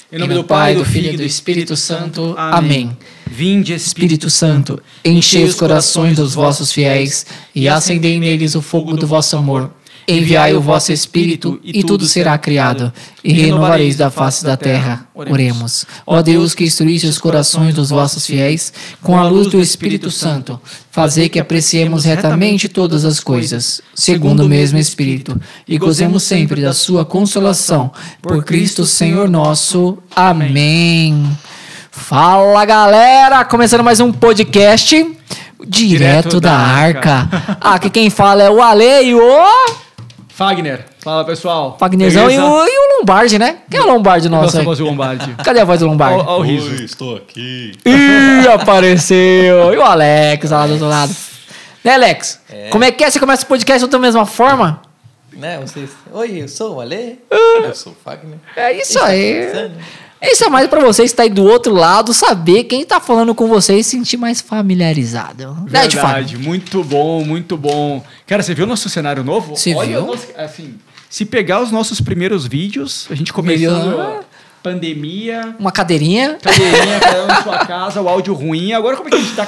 Em nome do Pai, do Filho e do Espírito Santo. Amém. Vinde, Espírito Santo, enchei os corações dos vossos fiéis e acendei neles o fogo do vosso amor. Enviai o vosso Espírito e tudo será criado, e renovareis da face da terra. Oremos. Ó Deus, que instruísse os corações dos vossos fiéis com a luz do Espírito Santo, fazei que apreciemos retamente todas as coisas, segundo o mesmo Espírito, e gozemos sempre da sua consolação. Por Cristo Senhor nosso. Amém. Fala, galera! Começando mais um podcast direto da Arca. Aqui quem fala é o Ale e o... Fagner. Fala, pessoal. Fagnerzão e o Lombardi, né? Quem é o Lombardi nosso? Nossa voz do Lombardi. Cadê a voz do Lombardi? Ó o riso. Oi, estou aqui. Ih, apareceu. E o Alex lá do outro lado. Né, Alex? Como é que é? Você começa o podcast da mesma forma? Né, vocês... Oi, eu sou o Ale. Eu sou o Fagner. É isso aí. Isso é mais pra vocês que tá aí do outro lado, saber quem tá falando com vocês e se sentir mais familiarizado. Verdade, muito bom, muito bom. Cara, você viu o nosso cenário novo? Você viu? Assim, se pegar os nossos primeiros vídeos, a gente começou pandemia... Uma cadeirinha. Cadeirinha, cada um na sua casa, o áudio ruim. Agora como é que a gente tá...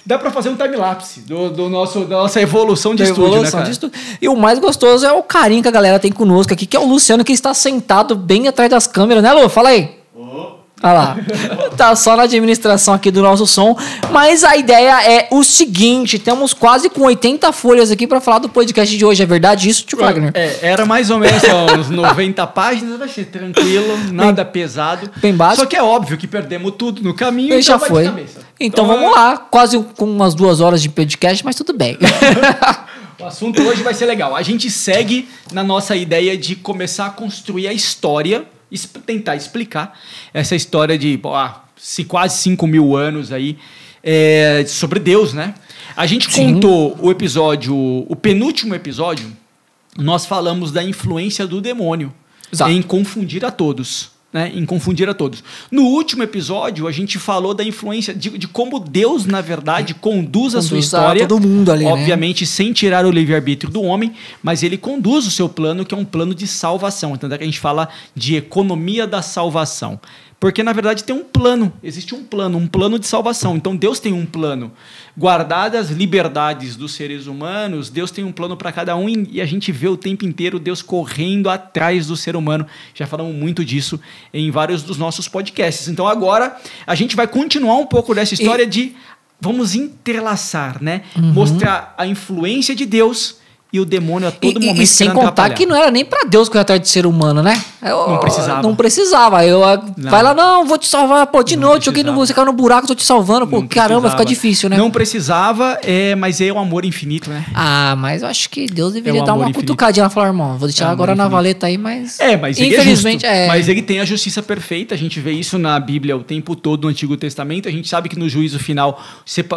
Dá pra fazer um time-lapse da nossa evolução de estúdio, né, cara? E o mais gostoso é o carinho que a galera tem conosco aqui, que é o Luciano, que está sentado bem atrás das câmeras, né, Lu? Fala aí. Olha lá. Tá só na administração aqui do nosso som. Mas a ideia é o seguinte: temos quase com 80 folhas aqui pra falar do podcast de hoje. É verdade isso, tio Wagner? Era mais ou menos uns 90 páginas, vai ser tranquilo, nada pesado. Bem básico. Só que é óbvio que perdemos tudo no caminho, então já foi. Então vamos lá, quase com umas 2 horas de podcast, mas tudo bem. O assunto hoje vai ser legal. A gente segue na nossa ideia de começar a construir a história, tentar explicar essa história de quase 5 mil anos aí sobre Deus, né? A gente contou o penúltimo episódio, nós falamos da influência do demônio. Exato. Em confundir a todos. Né, em confundir a todos. No último episódio, a gente falou da influência de como Deus, na verdade, conduz a sua história. Todo mundo ali, obviamente, sem tirar o livre-arbítrio do homem, mas ele conduz o seu plano, que é um plano de salvação. Então, é que a gente fala de economia da salvação. Porque, na verdade, tem um plano. Existe um plano de salvação. Então, Deus tem um plano. Guardadas as liberdades dos seres humanos, Deus tem um plano para cada um e a gente vê o tempo inteiro Deus correndo atrás do ser humano. Já falamos muito disso em vários dos nossos podcasts. Então, agora, a gente vai continuar um pouco dessa história vamos entrelaçar, né? Mostrar a influência de Deus e o demônio a todo momento. E sem contar que não era nem pra Deus correr atrás de ser humano, né? Não precisava. Não precisava. Vai lá, não, vou te salvar. Pô, de noite, joguei você caiu no buraco, tô te salvando. Pô, caramba, fica difícil, né? Não precisava, mas é o amor infinito, né? Ah, mas eu acho que Deus deveria dar uma cutucadinha lá e falar, irmão, vou deixar agora na valeta aí, mas... mas infelizmente Mas ele tem a justiça perfeita, a gente vê isso na Bíblia o tempo todo, no Antigo Testamento, a gente sabe que no juízo final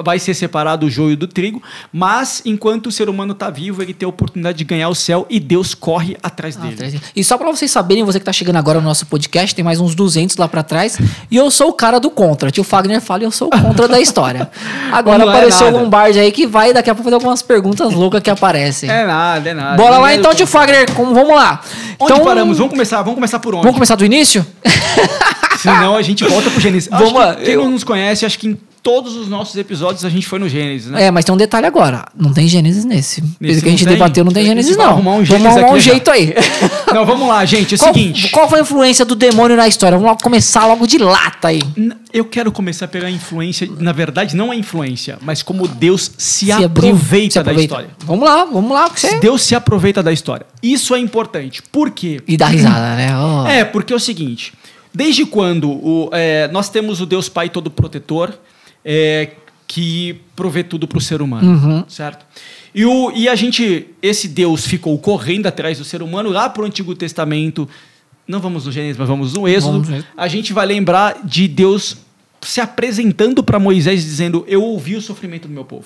vai ser separado o joio do trigo, mas enquanto o ser humano tá vivo, ele tem a oportunidade de ganhar o céu e Deus corre atrás dele. E só pra vocês saberem, você que tá chegando agora no nosso podcast, tem mais uns 200 lá pra trás, e eu sou o cara do contra. Tio Fagner fala e eu sou o contra da história. Agora apareceu o Lombardi aí que vai daqui a pouco fazer algumas perguntas loucas que aparecem. É nada. Bora lá então, tio Fagner, vamos lá. Onde paramos? Vamos começar por onde? Vamos começar do início? Senão a gente volta pro Gênesis. Vamos lá. Quem não nos conhece, acho que em todos os nossos episódios a gente foi no Gênesis, né? Mas tem um detalhe agora. Não tem Gênesis nesse. Pelo que a gente debateu, não tem Gênesis, não. Vamos arrumar um jeito aí. Não, vamos lá, gente. É o seguinte. Qual foi a influência do demônio na história? Vamos começar logo de lata aí. Eu quero começar a pegar a influência. Na verdade, não a influência, mas como Deus se aproveita da história. Vamos lá. Deus se aproveita da história. Isso é importante. Por quê? E dá risada, né? Porque é o seguinte. Desde quando nós temos o Deus Pai Todo-Protetor, que provê tudo para o ser humano, certo? E esse Deus ficou correndo atrás do ser humano lá para o Antigo Testamento. Não vamos no Gênesis, mas vamos no Êxodo. A gente vai lembrar de Deus se apresentando para Moisés dizendo: eu ouvi o sofrimento do meu povo.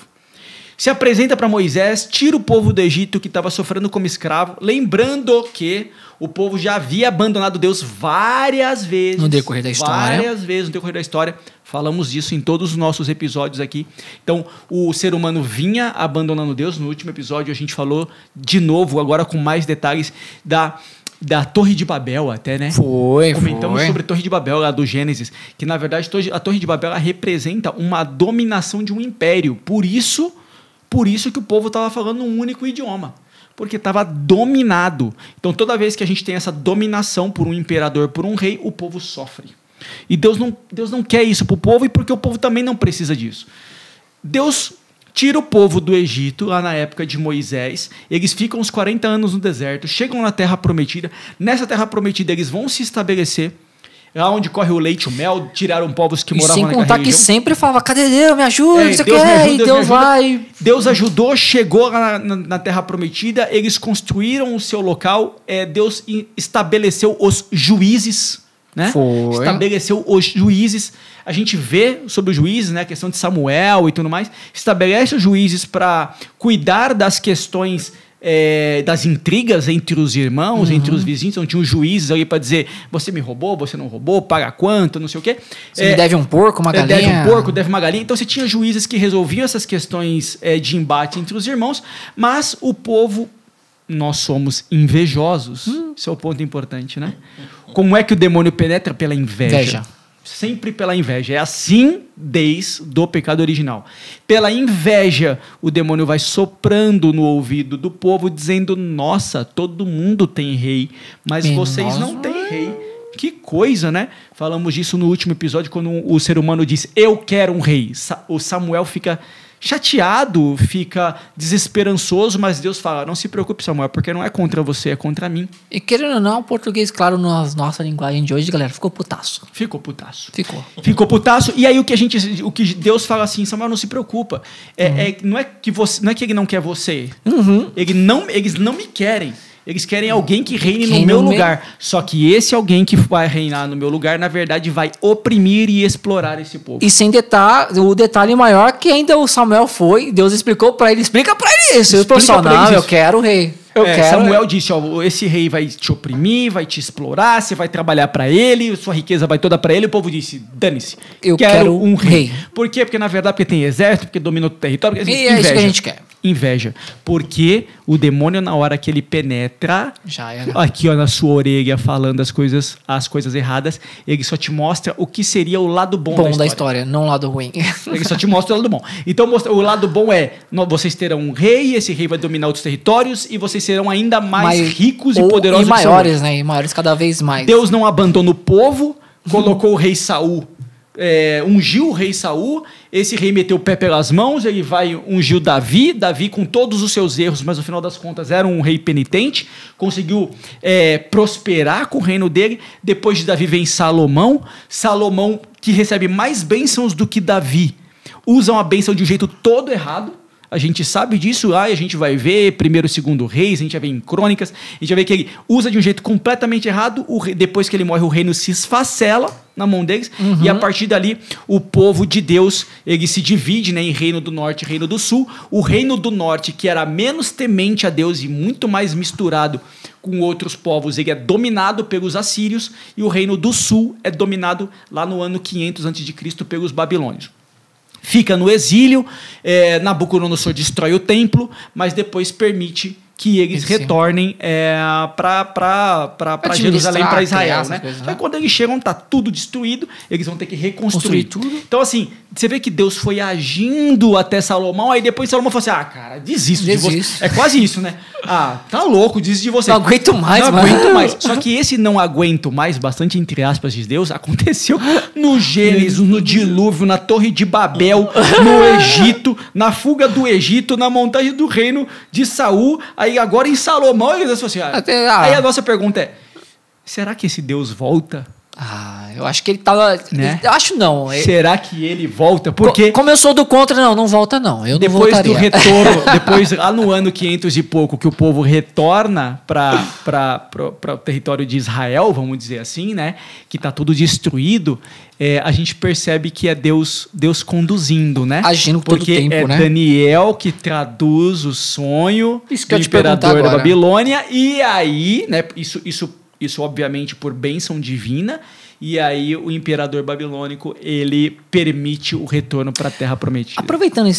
Se apresenta para Moisés, tira o povo do Egito que estava sofrendo como escravo, lembrando que o povo já havia abandonado Deus várias vezes. No decorrer da história. Várias vezes no decorrer da história. Falamos disso em todos os nossos episódios aqui. Então, o ser humano vinha abandonando Deus. No último episódio a gente falou de novo, agora com mais detalhes, da da Torre de Babel até, né? Comentamos sobre a Torre de Babel lá do Gênesis, que na verdade a Torre de Babel ela representa uma dominação de um império. Por isso que o povo estava falando um único idioma, porque estava dominado. Então toda vez que a gente tem essa dominação por um imperador, por um rei, o povo sofre. E Deus não quer isso para o povo, e porque o povo também não precisa disso. Deus tira o povo do Egito, lá na época de Moisés. Eles ficam uns 40 anos no deserto, chegam na Terra Prometida. Nessa Terra Prometida, eles vão se estabelecer. Lá onde corre o leite e o mel, tiraram povos que moravam naquela região. Sem contar que sempre falava, cadê Deus? Me ajuda, isso aqui é, e Deus vai... Deus ajudou, chegou lá na Terra Prometida, eles construíram o seu local, Deus estabeleceu os juízes, né? Estabeleceu os juízes. A gente vê sobre os juízes, né, a questão de Samuel e tudo mais, estabelece os juízes para cuidar das questões das intrigas entre os irmãos, entre os vizinhos. Então tinha os juízes ali para dizer, você me roubou, você não roubou, paga quanto, não sei o quê. Você me deve um porco, uma galinha. Deve um porco, deve uma galinha. Então você tinha juízes que resolviam essas questões de embate entre os irmãos, mas o povo, nós somos invejosos. Esse é o ponto importante, né? Como é que o demônio penetra? Pela inveja. Sempre pela inveja. É assim desde o pecado original. Pela inveja, o demônio vai soprando no ouvido do povo, dizendo, nossa, todo mundo tem rei, mas vocês não têm rei. Que coisa, né? Falamos disso no último episódio, quando o ser humano diz, eu quero um rei. O Samuel fica chateado, fica desesperançoso, mas Deus fala, não se preocupe, Samuel, porque não é contra você, é contra mim. E querendo ou não, o português, claro, na nossa linguagem de hoje, galera, ficou putaço. Ficou putaço. E aí o que Deus fala assim, Samuel, não se preocupa. Não é que ele não quer você. Eles não me querem. Eles querem alguém que reine no meu lugar. Só que esse alguém que vai reinar no meu lugar, na verdade, vai oprimir e explorar esse povo. E sem o detalhe maior que ainda o Samuel foi, Deus explicou para ele, explica para ele isso. Ele falou, não, eu quero o rei. Samuel disse, esse rei vai te oprimir, vai te explorar, você vai trabalhar para ele, sua riqueza vai toda para ele. O povo disse, dane-se, eu quero um rei. Por quê? Porque na verdade porque tem exército, porque domina o território. E é isso que a gente quer. Inveja. Porque o demônio, na hora que ele penetra, já era. Aqui na sua orelha, falando as coisas erradas, ele só te mostra o que seria o lado bom da história, não o lado ruim. Ele só te mostra o lado bom. Então, o lado bom vocês terão um rei, esse rei vai dominar outros territórios e vocês serão ainda mais ricos e poderosos. E maiores, né? E maiores cada vez mais. Deus não abandona o povo, colocou o rei Saul, ungiu o rei Saul, esse rei meteu o pé pelas mãos, ele vai ungir Davi com todos os seus erros, mas no final das contas era um rei penitente, conseguiu prosperar com o reino dele. Depois de Davi vem Salomão, que recebe mais bênçãos do que Davi, usa uma bênção de um jeito todo errado. A gente sabe disso, a gente vai ver primeiro e segundo reis, a gente vai ver em crônicas, a gente vai ver que ele usa de um jeito completamente errado, depois que ele morre o reino se esfacela na mão deles, e a partir dali o povo de Deus, ele se divide, né, em reino do norte e reino do sul. O reino do norte, que era menos temente a Deus e muito mais misturado com outros povos, ele é dominado pelos assírios, e o reino do sul é dominado lá no ano 500 a.C. pelos babilônios. Fica no exílio, Nabucodonosor destrói o templo, mas depois permite que eles retornem para Jerusalém, para Israel. Né? Coisas, né? Aí quando eles chegam, está tudo destruído, eles vão ter que reconstruir tudo. Então, assim, você vê que Deus foi agindo até Salomão, aí depois Salomão falou assim, cara, desisto de você. É quase isso, né? Tá louco, desisto de você. Não aguento mais, Não aguento mais. Só que esse não aguento mais, bastante entre aspas de Deus, aconteceu no Gênesis, no dilúvio, na Torre de Babel, no Egito, na fuga do Egito, na montagem do reino de Saul. Aí agora em Salomão, eles associaram. Aí a nossa pergunta é, será que esse Deus volta? Eu acho que ele tava... Né? Eu acho não. Será que ele volta? Porque... Como eu sou do contra, não volta não. Eu depois não voltaria. Do retorno, depois lá no ano 500 e pouco, que o povo retorna para o território de Israel, vamos dizer assim, né? Que está tudo destruído, a gente percebe que é Deus conduzindo, né? Agindo por todo tempo, né? Daniel que traduz o sonho do imperador da Babilônia, e aí, né? Isso obviamente por bênção divina, e aí o imperador babilônico, ele permite o retorno para a Terra Prometida. Aproveitando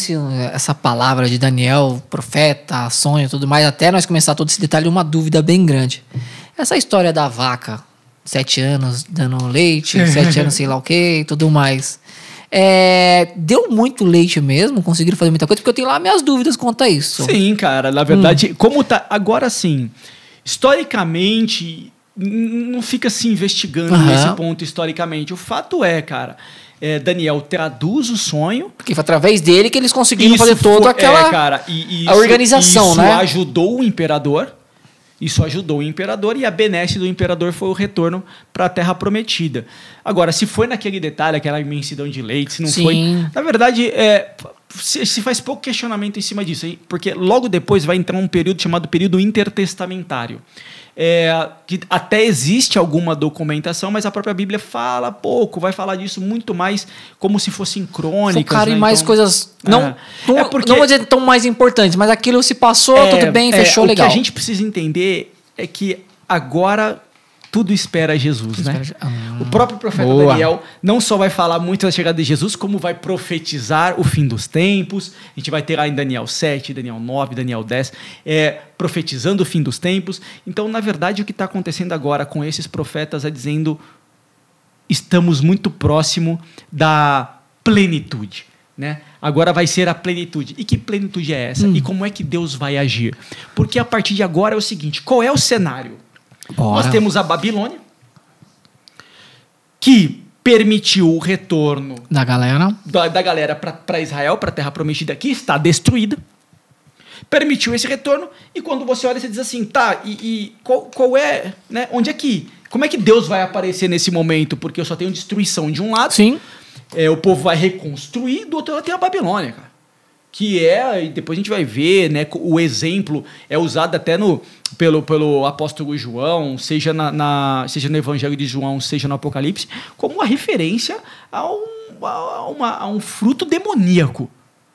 essa palavra de Daniel, profeta, sonho e tudo mais, até nós começar todo esse detalhe, uma dúvida bem grande. Essa história da vaca, 7 anos dando leite, 7 anos sei lá o que e tudo mais. Deu muito leite mesmo? Conseguiram fazer muita coisa? Porque eu tenho lá minhas dúvidas quanto a isso. Sim, cara. Na verdade, como tá... Agora, sim, historicamente, não fica se investigando nesse ponto historicamente. O fato é, cara... Daniel traduz o sonho. Porque foi através dele que eles conseguiram fazer toda aquela cara, a organização, isso né? Isso ajudou o imperador. Isso ajudou o imperador e a benesse do imperador foi o retorno para a Terra Prometida. Agora, se foi naquele detalhe, aquela imensidão de leite, se não foi... Na verdade, se faz pouco questionamento em cima disso, hein? Porque logo depois vai entrar um período chamado período intertestamentário. Que até existe alguma documentação, mas a própria Bíblia fala pouco, vai falar disso muito mais como se fossem crônicas. Focar em mais coisas, não vou dizer tão mais importantes, mas aquilo se passou, tudo bem, fechou, legal. O que a gente precisa entender é que agora tudo espera Jesus, né? O próprio profeta Daniel não só vai falar muito da chegada de Jesus, como vai profetizar o fim dos tempos. A gente vai ter lá em Daniel 7, Daniel 9, Daniel 10, profetizando o fim dos tempos. Então, na verdade, o que está acontecendo agora com esses profetas é dizendo estamos muito próximo da plenitude, né? Agora vai ser a plenitude. E que plenitude é essa? E como é que Deus vai agir? Porque a partir de agora é o seguinte, qual é o cenário? Nós temos a Babilônia, que permitiu o retorno da galera para Israel, para a Terra Prometida, que está destruída. Permitiu esse retorno, e quando você olha, você diz assim, tá, qual é, né, onde é que, como é que Deus vai aparecer nesse momento? Porque eu só tenho destruição de um lado, o povo vai reconstruir, do outro lado tem a Babilônia, cara. Que e depois a gente vai ver, né, o exemplo é usado até pelo apóstolo João, seja no Evangelho de João, seja no Apocalipse, como uma referência a um fruto demoníaco,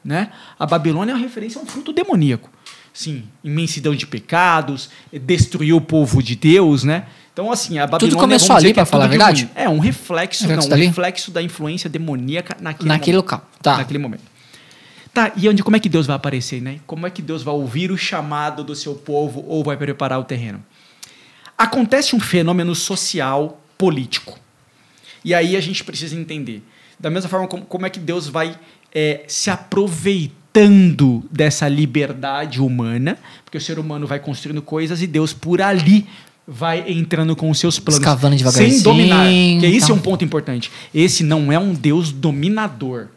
né? A Babilônia é uma referência a um fruto demoníaco. Sim, imensidão de pecados, destruiu o povo de Deus, né? Então, assim, a Babilônia... Tudo começou ali, para falar a verdade? Um reflexo da influência demoníaca naquele local. Tá. Naquele momento. Tá, e como é que Deus vai aparecer, né? Como é que Deus vai ouvir o chamado do seu povo ou vai preparar o terreno? Acontece um fenômeno social, político. E aí a gente precisa entender. Da mesma forma, como é que Deus vai se aproveitando dessa liberdade humana, porque o ser humano vai construindo coisas e Deus, por ali, vai entrando com os seus planos. Escavando devagarzinho. Sem dominar. Porque esse é um ponto importante. Esse não é um Deus dominador.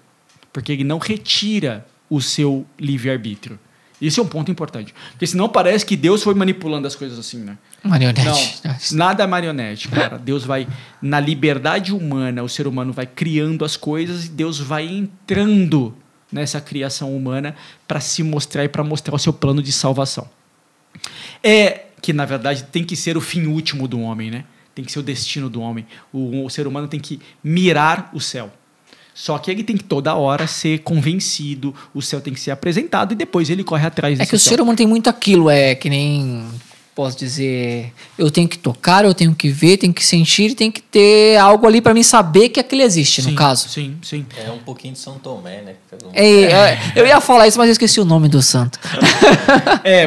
Porque ele não retira o seu livre-arbítrio. Esse é um ponto importante. Porque senão parece que Deus foi manipulando as coisas assim, né? Marionete. Não, nada é marionete, cara. Deus vai, na liberdade humana, o ser humano vai criando as coisas e Deus vai entrando nessa criação humana para se mostrar e para mostrar o seu plano de salvação. Que, na verdade, tem que ser o fim último do homem, né? Tem que ser o destino do homem. O ser humano tem que mirar o céu. Só que ele tem que toda hora ser convencido, o céu tem que ser apresentado e depois ele corre atrás desse céu. É que o ser humano tem muito aquilo, que nem, posso dizer, eu tenho que tocar, eu tenho que ver, tenho que sentir, tem que ter algo ali para mim saber que aquilo existe, no caso. Sim. É um pouquinho de São Tomé, né? Eu ia falar isso, mas eu esqueci o nome do santo.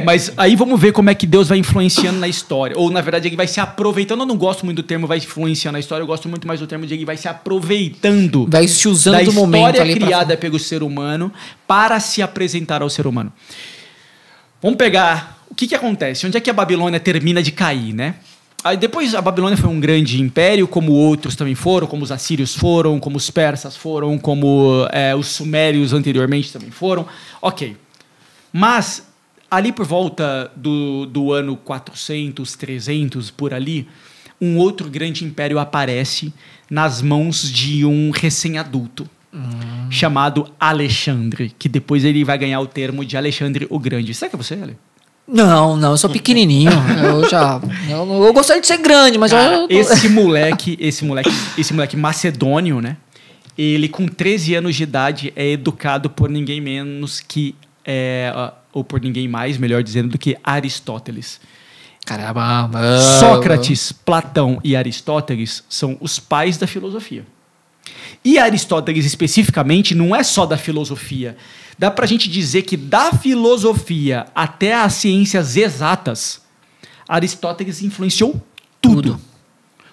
Mas aí vamos ver como é que Deus vai influenciando na história. Ou, na verdade, ele vai se aproveitando. Eu não gosto muito do termo vai influenciando na história, eu gosto muito mais do termo de ele vai se aproveitando. Vai se usando do momento ali. Da história criada pelo ser humano para se apresentar ao ser humano. Vamos pegar... O que acontece? Onde é que a Babilônia termina de cair, né? Aí depois a Babilônia foi um grande império, como outros também foram, como os assírios foram, como os persas foram, como os sumérios anteriormente também foram. Ok. Mas ali por volta do ano 400, 300, por ali, um outro grande império aparece nas mãos de um recém-adulto chamado Alexandre, que depois ele vai ganhar o termo de Alexandre o Grande. Será que é você, Ale? Não, eu sou pequenininho. Eu gostaria de ser grande, mas esse moleque macedônio, né? Ele com 13 anos de idade é educado por ninguém menos que ou por ninguém mais, melhor dizendo, do que Aristóteles. Caramba. Sócrates, Platão e Aristóteles são os pais da filosofia. E Aristóteles especificamente não é só da filosofia. Dá pra gente dizer que da filosofia até as ciências exatas, Aristóteles influenciou tudo.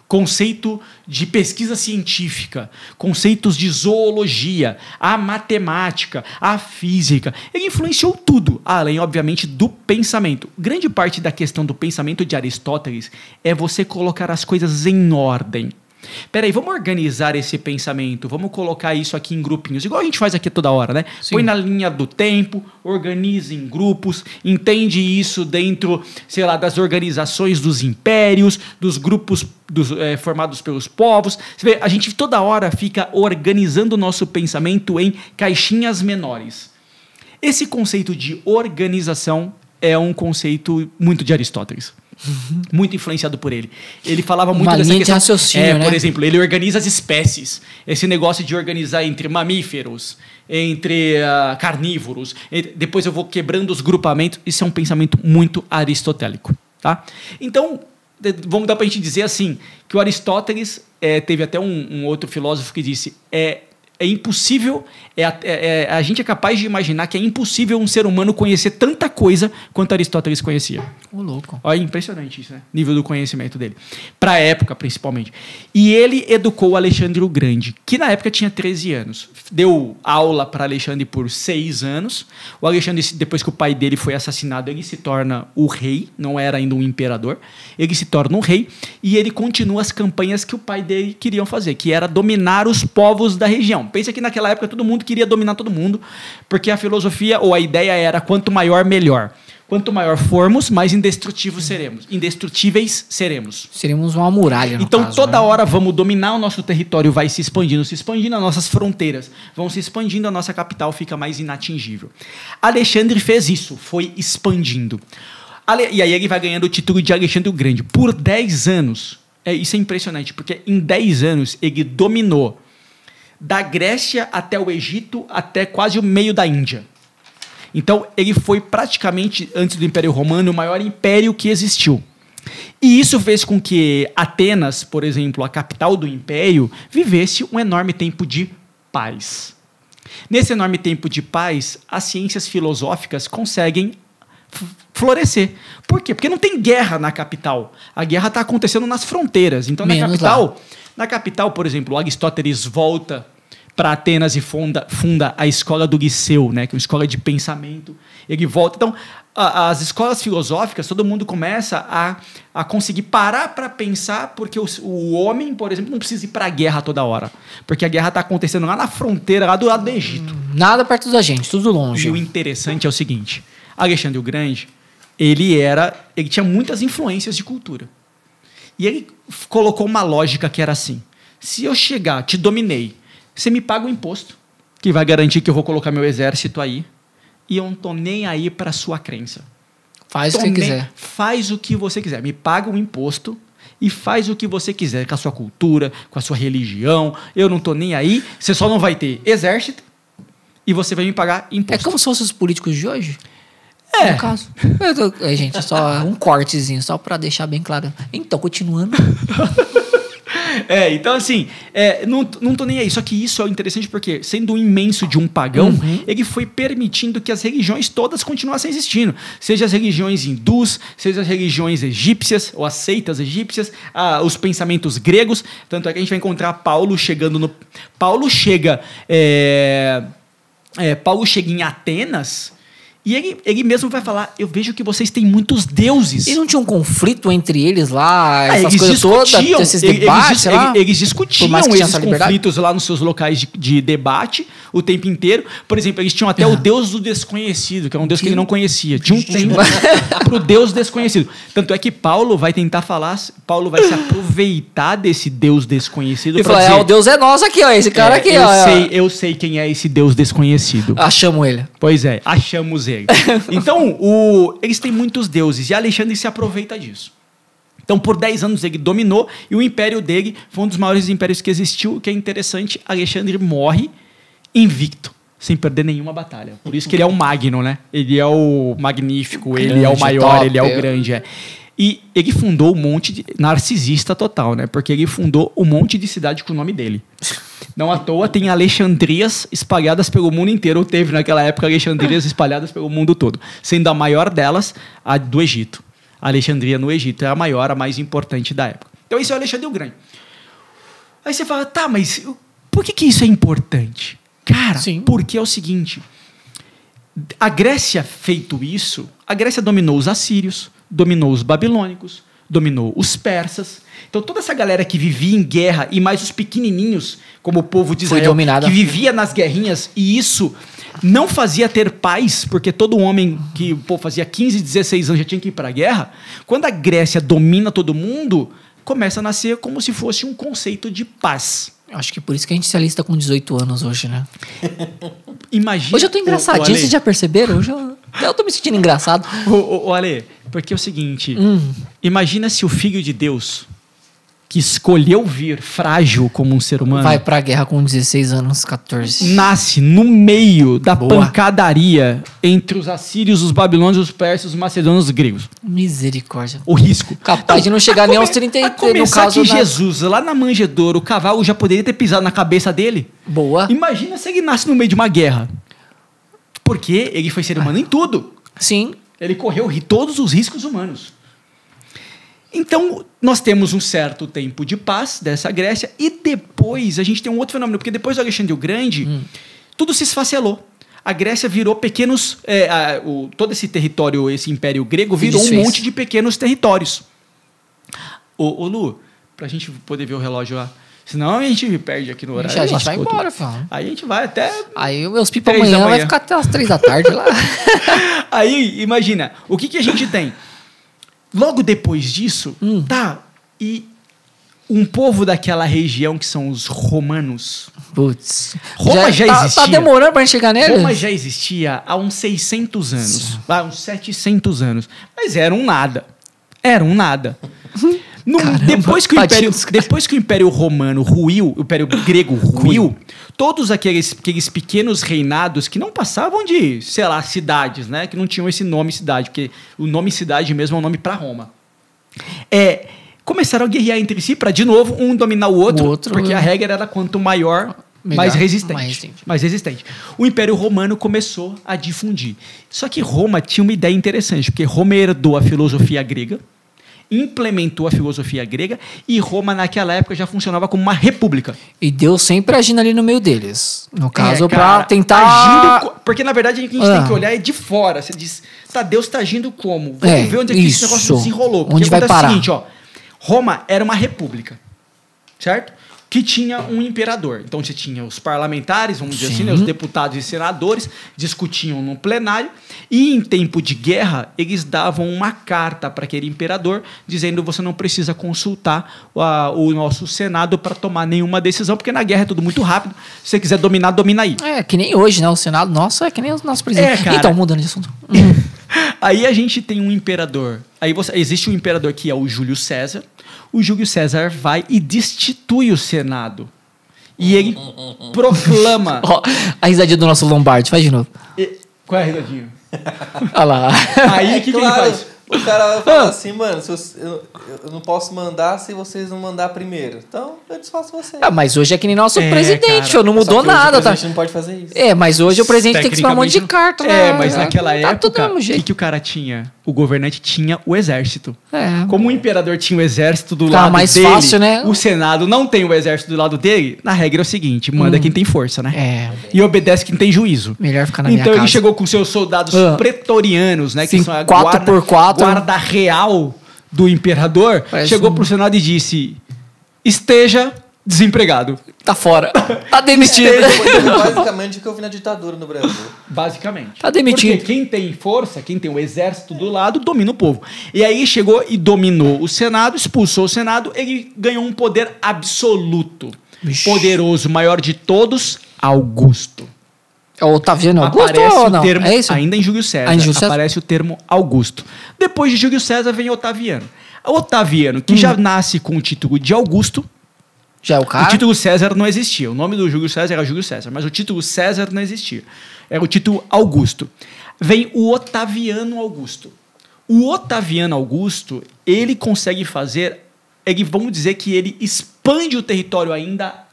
Conceito de pesquisa científica, conceitos de zoologia, a matemática, a física. Ele influenciou tudo, além, obviamente, do pensamento. Grande parte da questão do pensamento de Aristóteles é você colocar as coisas em ordem. Peraí, vamos organizar esse pensamento, vamos colocar isso aqui em grupinhos, igual a gente faz aqui toda hora, né? Sim. Põe na linha do tempo, organiza em grupos, entende isso dentro, sei lá, das organizações dos impérios, dos grupos formados pelos povos. Você vê, a gente toda hora fica organizando o nosso pensamento em caixinhas menores. Esse conceito de organização é um conceito muito de Aristóteles. Muito influenciado por ele. Ele falava muito dessa questão. De raciocínio, né? Por exemplo, ele organiza as espécies. Esse negócio de organizar entre mamíferos, entre carnívoros. Depois eu vou quebrando os grupamentos. Isso é um pensamento muito aristotélico. Tá? Então, vamos dar para a gente dizer assim, que o Aristóteles, teve até um outro filósofo que disse, é impossível, a gente é capaz de imaginar que é impossível um ser humano conhecer tanta coisa quanto Aristóteles conhecia. Ô, louco. Olha, impressionante isso, né? Nível do conhecimento dele. Para a época, principalmente. E ele educou Alexandre o Grande, que na época tinha 13 anos. Deu aula para Alexandre por 6 anos. O Alexandre, depois que o pai dele foi assassinado, ele se torna o rei, não era ainda um imperador. Ele se torna um rei e ele continua as campanhas que o pai dele queriam fazer, que era dominar os povos da região. Pensa que naquela época todo mundo queria dominar todo mundo, porque a filosofia ou a ideia era quanto maior, melhor. Quanto maior formos, mais indestrutíveis seremos. Seremos uma muralha, no Então, caso, toda né? hora vamos dominar o nosso território, vai se expandindo as nossas fronteiras, vão se expandindo, a nossa capital fica mais inatingível. Alexandre fez isso, foi expandindo. E aí ele vai ganhando o título de Alexandre o Grande. Por 10 anos, isso é impressionante, porque em 10 anos ele dominou da Grécia até o Egito, até quase o meio da Índia. Então, ele foi praticamente, antes do Império Romano, o maior império que existiu. E isso fez com que Atenas, por exemplo, a capital do império, vivesse um enorme tempo de paz. Nesse enorme tempo de paz, as ciências filosóficas conseguem florescer. Por quê? Porque não tem guerra na capital. A guerra está acontecendo nas fronteiras. Então, na capital, por exemplo, Aristóteles volta para Atenas e funda a escola do Liceu, né, que é uma escola de pensamento. Ele volta. Então, as escolas filosóficas, todo mundo começa a conseguir parar para pensar, porque o homem, por exemplo, não precisa ir para a guerra toda hora. Porque a guerra está acontecendo lá na fronteira, lá do lado do Egito. Nada perto da gente, tudo longe. E o interessante é o seguinte, Alexandre o Grande, ele tinha muitas influências de cultura. E ele colocou uma lógica que era assim, se eu chegar, te dominei, você me paga o imposto, que vai garantir que eu vou colocar meu exército aí, e eu não estou nem aí para a sua crença. Faz o que quiser. Faz o que você quiser. Me paga o imposto e faz o que você quiser, com a sua cultura, com a sua religião. Eu não estou nem aí. Você só não vai ter exército e você vai me pagar imposto. É como se fossem os políticos de hoje? No caso. Gente, só um cortezinho, só para deixar bem claro. Então, continuando... Então assim, não tô nem aí. Só que isso é interessante porque, sendo um imenso de um pagão, ele foi permitindo que as religiões todas continuassem existindo. Seja as religiões hindus, seja as religiões egípcias, ou as seitas egípcias, os pensamentos gregos. Tanto é que a gente vai encontrar Paulo chegando no... Paulo chega em Atenas... E ele mesmo vai falar, eu vejo que vocês têm muitos deuses. E não tinha um conflito entre eles lá, essas coisas todas, esses debates lá? Eles discutiam esses conflitos lá nos seus locais de debate o tempo inteiro. Por exemplo, eles tinham até o Deus do Desconhecido, que é um Deus que ele não conhecia. Tinha um templo para o Deus Desconhecido. Tanto é que Paulo vai tentar falar, Paulo vai se aproveitar desse Deus desconhecido. E falar, o Deus é nosso aqui, ó, esse cara aqui, ó. Eu sei quem é esse Deus desconhecido. Achamos ele. Pois é, achamos ele. Então, eles têm muitos deuses e Alexandre se aproveita disso. Então, por 10 anos ele dominou e o império dele foi um dos maiores impérios que existiu. O que é interessante, Alexandre morre invicto, sem perder nenhuma batalha. Por isso que ele é o Magno, né? Ele é o magnífico, ele é o maior, top, ele é o grande. E ele fundou um monte de... Narcisista total, né? Porque ele fundou um monte de cidade com o nome dele. Não à toa tem Alexandrias espalhadas pelo mundo inteiro. Ou teve naquela época Alexandrias espalhadas pelo mundo todo. Sendo a maior delas a do Egito. Alexandria no Egito. É a maior, a mais importante da época. Então, esse é o Alexandre o Grande. Aí você fala, tá, mas por que isso é importante? Cara, Sim. Porque é o seguinte, a Grécia, feito isso, a Grécia dominou os assírios, dominou os babilônicos, dominou os persas. Então, toda essa galera que vivia em guerra, e mais os pequenininhos, como o povo de Israel, que vivia nas guerrinhas, e isso não fazia ter paz, porque todo homem que fazia 15, 16 anos já tinha que ir para a guerra. Quando a Grécia domina todo mundo, começa a nascer como se fosse um conceito de paz. Acho que por isso que a gente se alista com 18 anos hoje, né? Imagina, hoje eu tô engraçadinho, vocês já perceberam? Hoje eu tô me sentindo engraçado. Ô, Ale, porque é o seguinte, imagina se o Filho de Deus, que escolheu vir frágil como um ser humano, vai pra guerra com 16 anos, 14. Nasce no meio da pancadaria entre os assírios, os babilônios, os persas, os macedônios, os gregos. Misericórdia. O risco. Capaz de não chegar nem aos 33, no caso. Que Jesus, lá na manjedoura, o cavalo já poderia ter pisado na cabeça dele. Boa. Imagina se ele nasce no meio de uma guerra. Porque ele foi ser humano em tudo. Sim. Ele correu todos os riscos humanos. Então, nós temos um certo tempo de paz dessa Grécia e depois a gente tem um outro fenômeno, porque depois do Alexandre o Grande, tudo se esfacelou. A Grécia virou pequenos... todo esse território, esse império grego, virou um monte de pequenos territórios. Ô Lu, pra gente poder ver o relógio lá, senão a gente perde aqui no horário. A gente vai embora, filho. Aí a gente vai até... Aí meus pipa amanhã vai ficar até as 3 da tarde lá. Aí, imagina, o que a gente tem? Logo depois disso, e um povo daquela região que são os romanos. Putz. Roma já existia. Tá demorando pra gente chegar nele? Roma já existia há uns 600 anos, uns 700 anos. Mas era um nada. Era um nada. Depois que o Império Romano ruiu, o Império Grego ruiu, todos aqueles pequenos reinados que não passavam de, sei lá, cidades, né? Que não tinham esse nome cidade, porque o nome cidade mesmo é um nome para Roma. Começaram a guerrear entre si para, de novo, um dominar o outro porque a regra era quanto maior, mais resistente. O Império Romano começou a difundir. Só que Roma tinha uma ideia interessante, porque Roma herdou a filosofia grega, implementou a filosofia grega e Roma naquela época já funcionava como uma república. E Deus sempre agindo ali no meio deles. No caso, para tentar... Agindo, porque na verdade o que a gente tem que olhar é de fora. Você diz, Deus está agindo como? Vamos ver onde é que esse negócio desenrolou. Porque onde vai parar? O seguinte, Roma era uma república, certo? Que tinha um imperador. Então você tinha os parlamentares, vamos dizer assim, né? Os deputados e senadores discutiam no plenário e em tempo de guerra eles davam uma carta para aquele imperador dizendo você não precisa consultar o nosso Senado para tomar nenhuma decisão, porque na guerra é tudo muito rápido. Se você quiser dominar, domina aí. Que nem hoje, né? O Senado nosso é que nem o nosso presidente. Cara. Então, mudando de assunto. Aí a gente tem um imperador. Existe um imperador que é o Júlio César. O Júlio César vai e destitui o Senado. E ele proclama... A risadinha do nosso Lombardi, faz de novo. Qual é a risadinha? Olha lá. Aí o que ele faz? O cara vai falar assim, mano, eu não posso mandar se vocês não mandar primeiro. Então, eu desfaço vocês. Mas hoje é que nem nosso presidente, não mudou nada. O presidente não pode fazer isso. Mas hoje o presidente tem que expor um monte de carta. Mas naquela época, o que o cara tinha? O governante tinha o exército. Como o imperador tinha o exército do lado mais dele, fácil, né? O Senado não tem o exército do lado dele, na regra é o seguinte, manda quem tem força, né? E obedece quem tem juízo. Melhor ficar na minha casa. Então ele chegou com seus soldados pretorianos, né? Que são a 4x4. Guarda real do imperador. Chegou pro Senado e disse, esteja desempregado. Tá fora. Tá demitido. Basicamente o que eu vi na ditadura no Brasil. Basicamente. Tá demitido. Porque quem tem força, quem tem o exército do lado, domina o povo. E aí chegou e dominou o Senado, expulsou o Senado, ele ganhou um poder absoluto. Poderoso, maior de todos, Augusto. É o Otaviano Augusto aparece ou não? Termo, É isso? ainda em Júlio César, aparece o termo Augusto. Depois de Júlio César vem Otaviano. Otaviano, que já nasce com o título de Augusto. Já é o cara? O título César não existia. O nome do Júlio César era Júlio César, mas o título César não existia. Era o título Augusto. Vem o Otaviano Augusto. O Otaviano Augusto, ele consegue fazer... vamos dizer que ele expande o território ainda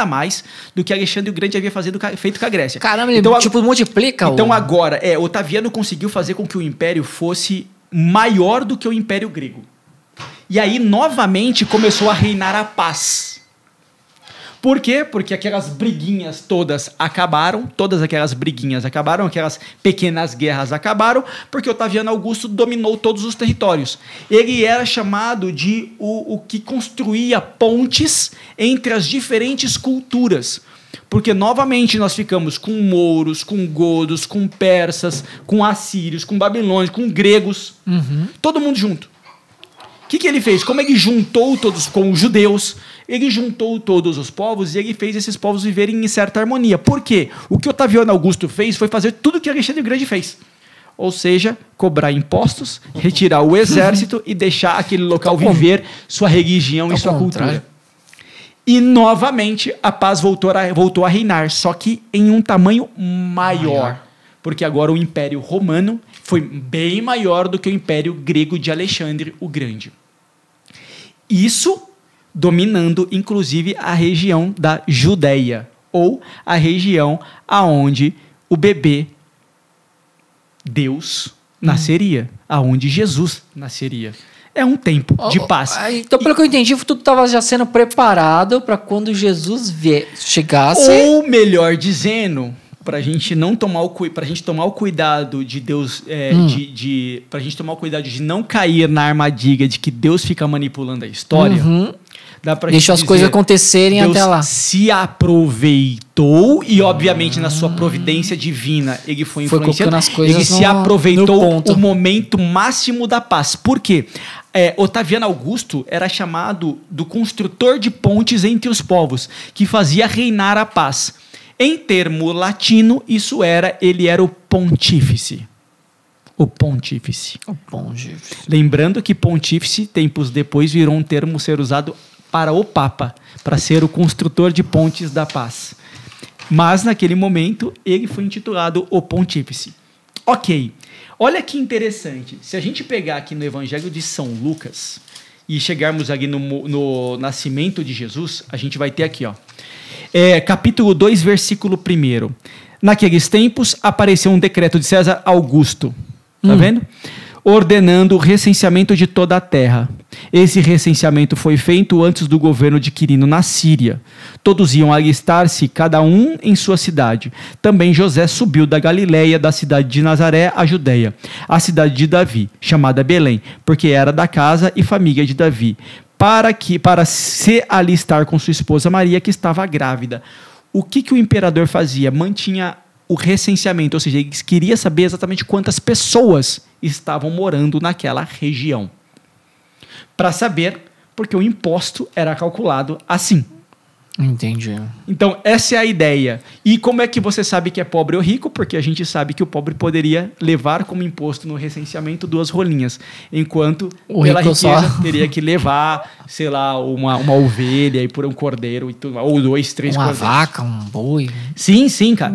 mais do que Alexandre o Grande havia feito com a Grécia. Caramba, ele multiplica. Então agora, Otaviano conseguiu fazer com que o império fosse maior do que o Império Grego. E aí, novamente, começou a reinar a paz. Por quê? Porque aquelas briguinhas todas acabaram, aquelas pequenas guerras acabaram, porque Otaviano Augusto dominou todos os territórios. Ele era chamado de o que construía pontes entre as diferentes culturas. Porque, novamente, nós ficamos com mouros, com godos, com persas, com assírios, com babilônios, com gregos, todo mundo junto. O que ele fez? Como ele juntou todos com os judeus, ele juntou todos os povos e ele fez esses povos viverem em certa harmonia. Por quê? O que Otaviano Augusto fez foi fazer tudo o que Alexandre o Grande fez. Ou seja, cobrar impostos, retirar o exército e deixar aquele local viver sua religião e sua cultura. E, novamente, a paz voltou a reinar, só que em um tamanho maior. Porque agora o Império Romano foi bem maior do que o Império Grego de Alexandre o Grande. Isso dominando, inclusive, a região da Judéia, ou a região aonde o bebê Deus nasceria, aonde Jesus nasceria. É um tempo de paz. Então, pelo que eu entendi, tudo estava já sendo preparado para quando Jesus chegasse. Ou, melhor dizendo, para a gente não tomar tomar o cuidado de Deus, para a gente tomar o cuidado de não cair na armadilha de que Deus fica manipulando a história. Deixa as coisas acontecerem Deus até lá. Se aproveitou e, obviamente, na sua providência divina, ele foi influenciando. Ele se aproveitou o momento máximo da paz. Por quê? Otaviano Augusto era chamado do construtor de pontes entre os povos, que fazia reinar a paz. Em termo latino, ele era o pontífice. O pontífice. Lembrando que pontífice, tempos depois, virou um termo ser usado para o Papa, para ser o construtor de pontes da paz. Mas, naquele momento, ele foi intitulado o pontífice. Ok. Olha que interessante. Se a gente pegar aqui no Evangelho de São Lucas e chegarmos ali no nascimento de Jesus, a gente vai ter aqui, ó. Capítulo 2, versículo 1. Naqueles tempos, apareceu um decreto de César Augusto. Tá vendo? Ordenando o recenseamento de toda a terra. Esse recenseamento foi feito antes do governo de Quirino na Síria. Todos iam alistar-se, cada um em sua cidade. Também José subiu da Galileia, da cidade de Nazaré, à Judeia, a cidade de Davi, chamada Belém, porque era da casa e família de Davi, para se alistar com sua esposa Maria, que estava grávida. O que o imperador fazia? Mantinha o recenseamento, ou seja, ele queria saber exatamente quantas pessoas estavam morando naquela região. Para saber, porque o imposto era calculado assim. Entendi. Então, essa é a ideia. E como é que você sabe que é pobre ou rico? Porque a gente sabe que o pobre poderia levar como imposto no recenseamento 2 rolinhas, enquanto pela riqueza teria que levar, sei lá, uma ovelha e por um cordeiro, ou 2, 3 uma cordeiros. Uma vaca, um boi. Sim, cara.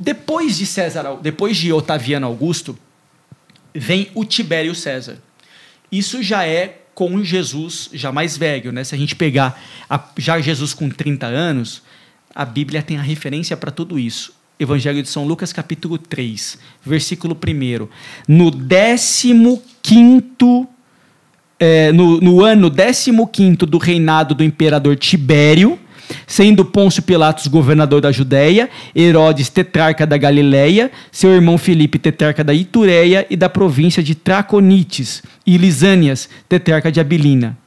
Depois de Otaviano Augusto, vem o Tibério César. Isso já é com Jesus já mais velho, né? Se a gente pegar já Jesus com 30 anos, a Bíblia tem a referência para tudo isso. Evangelho de São Lucas, capítulo 3, versículo 1. No 15º, no ano 15º do reinado do imperador Tibério, sendo Pôncio Pilatos governador da Judéia, Herodes tetrarca da Galileia, seu irmão Filipe tetrarca da Itureia e da província de Traconites, e Lisânias tetrarca de Abilina.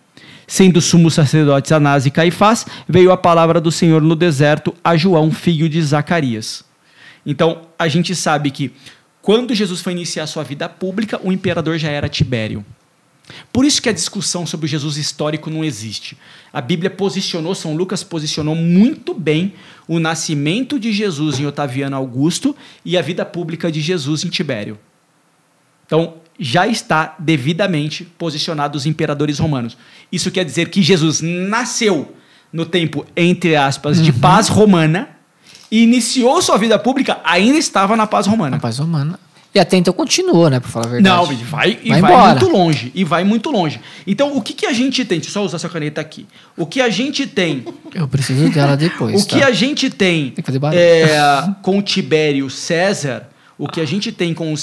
Sendo sumos sacerdotes Anás e Caifás, veio a palavra do Senhor no deserto a João, filho de Zacarias. Então, a gente sabe que quando Jesus foi iniciar sua vida pública, o imperador já era Tibério. Por isso que a discussão sobre o Jesus histórico não existe. A Bíblia São Lucas posicionou muito bem o nascimento de Jesus em Otaviano Augusto e a vida pública de Jesus em Tibério. Então, já está devidamente posicionados os imperadores romanos. Isso quer dizer que Jesus nasceu no tempo, entre aspas, de paz romana e iniciou sua vida pública, ainda estava na paz romana. Na paz romana. E até então continua, né, para falar a verdade. Não, vai muito longe. E vai muito longe. Então, o que a gente tem? Deixa eu só usar essa caneta aqui. O que a gente tem... Eu preciso dela depois, que a gente tem com Tibério César, O que a gente tem com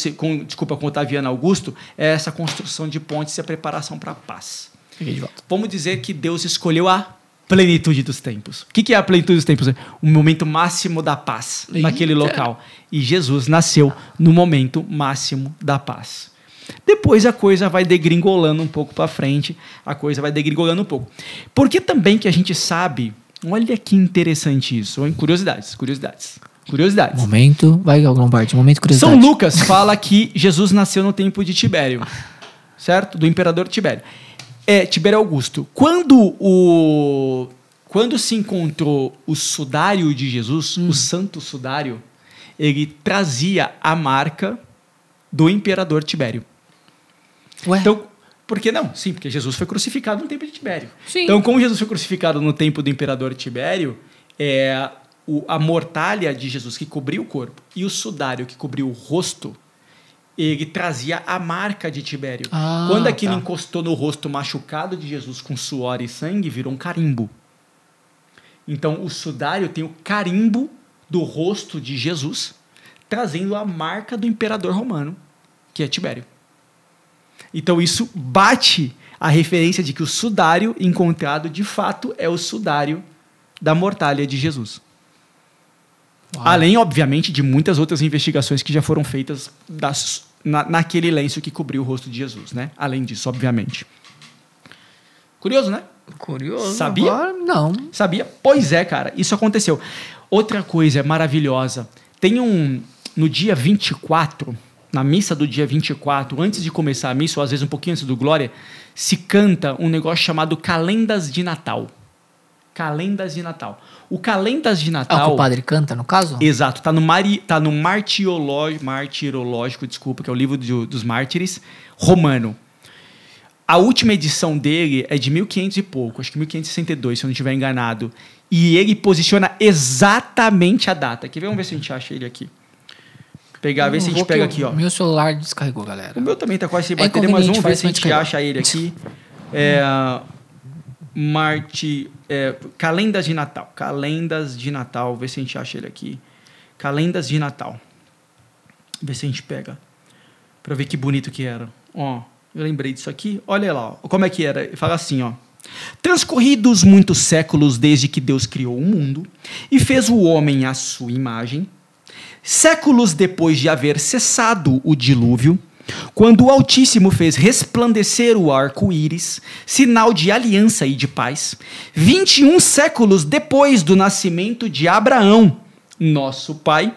Otaviano Augusto é essa construção de pontes e a preparação para a paz. Vamos dizer que Deus escolheu a plenitude dos tempos. O que é a plenitude dos tempos? O momento máximo da paz naquele local. E Jesus nasceu no momento máximo da paz. Depois a coisa vai degringolando um pouco para frente, Porque também que a gente sabe, olha que interessante isso, hein? Curiosidades. Momento, vai Lombardi, momento curiosidade. São Lucas fala que Jesus nasceu no tempo de Tibério, certo? Do imperador Tibério. Tibério Augusto. Quando se encontrou o sudário de Jesus, o santo sudário, ele trazia a marca do imperador Tibério. Ué? Então, por que não? Sim, porque Jesus foi crucificado no tempo de Tibério. Sim. Então, como Jesus foi crucificado no tempo do imperador Tibério, a mortalha de Jesus que cobria o corpo e o sudário que cobria o rosto, ele trazia a marca de Tibério. Quando aquilo encostou no rosto machucado de Jesus com suor e sangue, virou um carimbo. Então, o sudário tem o carimbo do rosto de Jesus, trazendo a marca do imperador romano, que é Tibério. Então, isso bate a referência de que o sudário encontrado, de fato, é o sudário da mortalha de Jesus. Uau. Além, obviamente, de muitas outras investigações que já foram feitas naquele lenço que cobriu o rosto de Jesus, né? Além disso, obviamente. Curioso, né? Curioso. Sabia? Agora, não. Sabia? Pois é, cara. Isso aconteceu. Outra coisa maravilhosa. Tem no dia 24, na missa do dia 24, antes de começar a missa, ou às vezes um pouquinho antes do Glória, se canta um negócio chamado Calendas de Natal. Calendas de Natal. O Calendas de Natal... que o padre canta, no caso? Exato. Tá no Martirológico, desculpa, que é o livro dos mártires, romano. A última edição dele é de 1500 e pouco, acho que 1562, se eu não estiver enganado. E ele posiciona exatamente a data. Vamos ver se a gente acha ele aqui. Ver se a gente pega aqui, ó. Meu celular descarregou, galera. O meu também tá quase sem bateria, mas vamos ver se a gente acha ele aqui. Calendas de Natal. Calendas de Natal. Vê se a gente acha ele aqui. Calendas de Natal. Vê se a gente pega. Pra ver que bonito que era. Ó, eu lembrei disso aqui. Olha lá, ó, como é que era. Ele fala assim, ó. Transcorridos muitos séculos desde que Deus criou o mundo e fez o homem à sua imagem, séculos depois de haver cessado o dilúvio, quando o Altíssimo fez resplandecer o arco-íris, sinal de aliança e de paz, 21 séculos depois do nascimento de Abraão, nosso pai,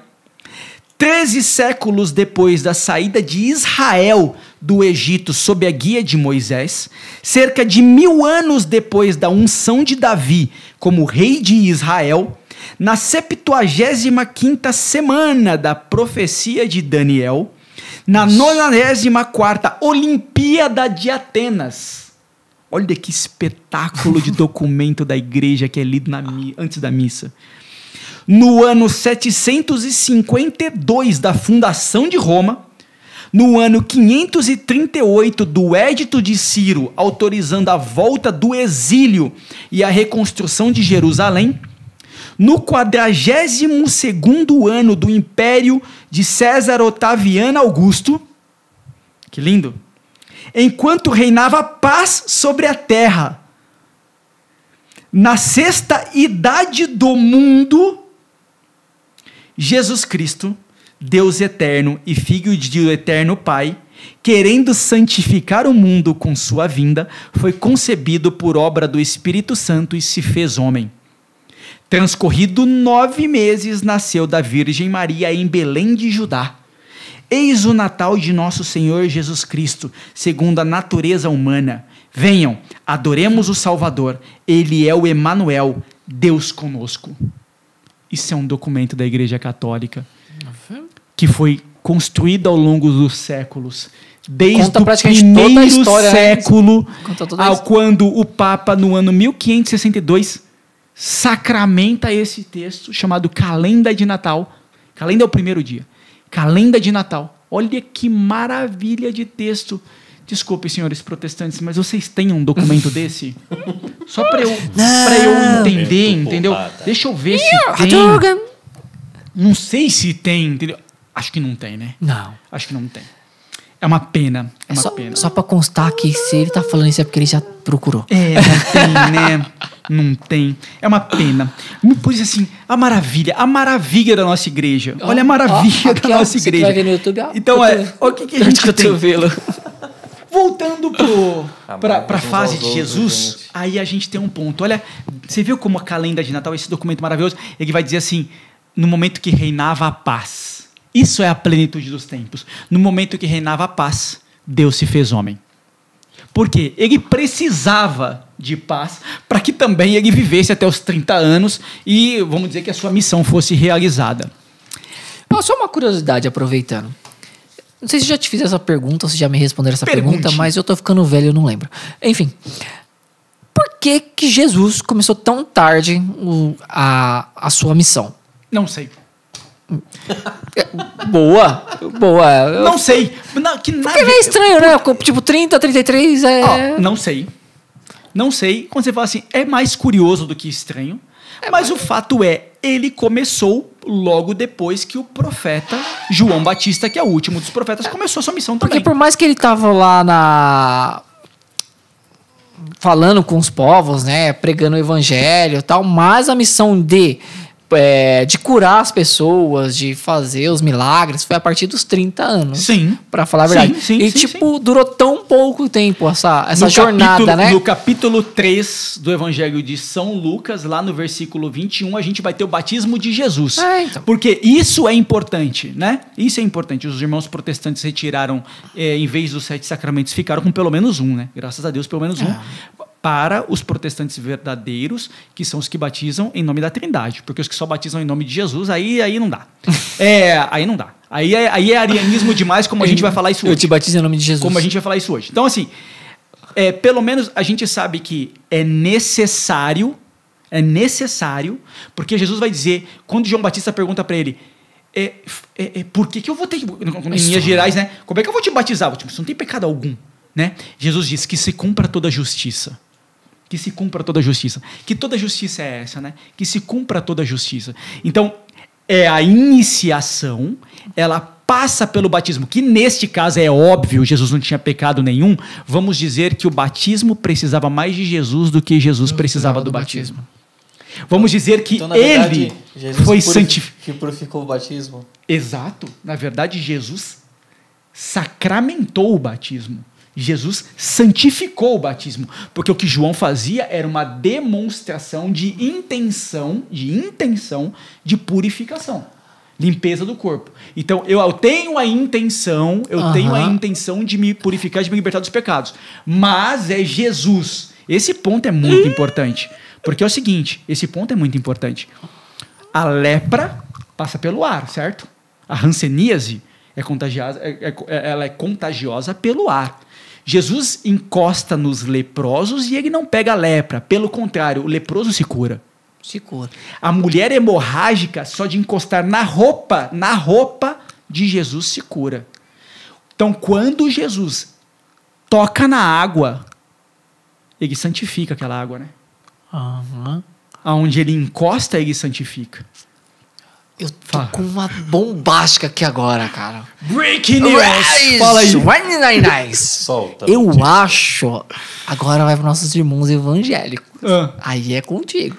13 séculos depois da saída de Israel do Egito sob a guia de Moisés, cerca de 1000 anos depois da unção de Davi como rei de Israel, na 75ª semana da profecia de Daniel, na 94ª Olimpíada de Atenas. Olha que espetáculo de documento da igreja que é lido antes da missa. No ano 752 da fundação de Roma, no ano 538 do Édito de Ciro, autorizando a volta do exílio e a reconstrução de Jerusalém, no 42º ano do Império de César Otaviano Augusto, que lindo, enquanto reinava paz sobre a terra, na 6ª idade do mundo, Jesus Cristo, Deus eterno e Filho de eterno Pai, querendo santificar o mundo com sua vinda, foi concebido por obra do Espírito Santo e se fez homem. Transcorrido 9 meses, nasceu da Virgem Maria em Belém de Judá. Eis o Natal de nosso Senhor Jesus Cristo, segundo a natureza humana. Venham, adoremos o Salvador. Ele é o Emanuel, Deus conosco. Isso é um documento da Igreja Católica que foi construído ao longo dos séculos. Desde o primeiro século ao quando o Papa, no ano 1562, sacramenta esse texto chamado Calenda de Natal. Calenda é o primeiro dia. Calenda de Natal. Olha que maravilha de texto. Desculpe, senhores protestantes, mas vocês têm um documento desse? Só para eu entender, entendeu? Deixa eu ver se tem. Não sei se tem, entendeu? Acho que não tem, né? Não. Acho que não tem. É uma pena. É uma pena. Só pra constar que se ele tá falando isso é porque ele já procurou. Não tem, né? Não tem. É uma pena. Pois assim, a maravilha da nossa igreja. Olha a maravilha da nossa igreja. Você vai ver no YouTube, então, o que a gente tem? Voltando para a fase de Jesus, aí a gente tem um ponto. Olha, você viu como a calenda de Natal, esse documento maravilhoso, ele vai dizer assim, no momento que reinava a paz. Isso é a plenitude dos tempos. No momento que reinava a paz, Deus se fez homem. Por quê? Ele precisava de paz para que também ele vivesse até os 30 anos e, vamos dizer, que a sua missão fosse realizada. Só uma curiosidade, aproveitando. Não sei se já te fiz essa pergunta ou se já me responderam essa pergunta, mas eu tô ficando velho e eu não lembro. Enfim, por que Jesus começou tão tarde a sua missão? Não sei. Boa. Não sei. Porque é estranho, né? Tipo, 30, 33 é... Não sei. Não sei. Quando você fala assim, é mais curioso do que estranho. Mas o fato é, ele começou logo depois que o profeta João Batista, que é o último dos profetas, começou a sua missão também. Porque por mais que ele tava lá falando com os povos, né? Pregando o evangelho e tal, mas a missão de curar as pessoas, de fazer os milagres, foi a partir dos 30 anos. Sim. Pra falar a verdade. Durou tão pouco tempo essa jornada, né? No capítulo 3 do Evangelho de São Lucas, lá no versículo 21, a gente vai ter o batismo de Jesus. Então. Porque isso é importante, né? Isso é importante. Os irmãos protestantes retiraram, em vez dos 7 sacramentos, ficaram com pelo menos um, né? Graças a Deus, pelo menos um. Para os protestantes verdadeiros, que são os que batizam em nome da Trindade. Porque os que só batizam em nome de Jesus, aí não dá. Aí não dá. Aí é arianismo demais, como a gente vai falar isso hoje. Eu te batizo em nome de Jesus. Como a gente vai falar isso hoje. Então, assim, pelo menos a gente sabe que é necessário, porque Jesus vai dizer, quando João Batista pergunta para ele, por que eu vou ter... Em Minas Gerais, né? Como é que eu vou te batizar? Tipo, você não tem pecado algum, né? Jesus diz que se cumpra toda a justiça. Que se cumpra toda a justiça. Que toda justiça é essa, né? Que se cumpra toda a justiça. Então, a iniciação, ela passa pelo batismo, que neste caso é óbvio, Jesus não tinha pecado nenhum. Vamos dizer que o batismo precisava mais de Jesus do que Jesus precisava do batismo. Vamos dizer que então, ele foi santificado. Que purificou o batismo. Exato. Na verdade, Jesus sacramentou o batismo. Jesus santificou o batismo, porque o que João fazia era uma demonstração de intenção de purificação, limpeza do corpo. Então, eu tenho a intenção de me purificar, de me libertar dos pecados, mas é Jesus. Esse ponto é muito importante, porque é o seguinte, esse ponto é muito importante. A lepra passa pelo ar, certo? A hanseníase ela é contagiosa pelo ar. Jesus encosta nos leprosos e ele não pega a lepra. Pelo contrário, o leproso se cura. Se cura. A mulher hemorrágica, só de encostar na roupa de Jesus, se cura. Então, quando Jesus toca na água, ele santifica aquela água, né? Aonde ele encosta, ele santifica. Eu tô com uma bombástica aqui agora, cara. Breaking news! Fala aí. Solta. Eu acho... Agora vai para nossos irmãos evangélicos. Aí é contigo.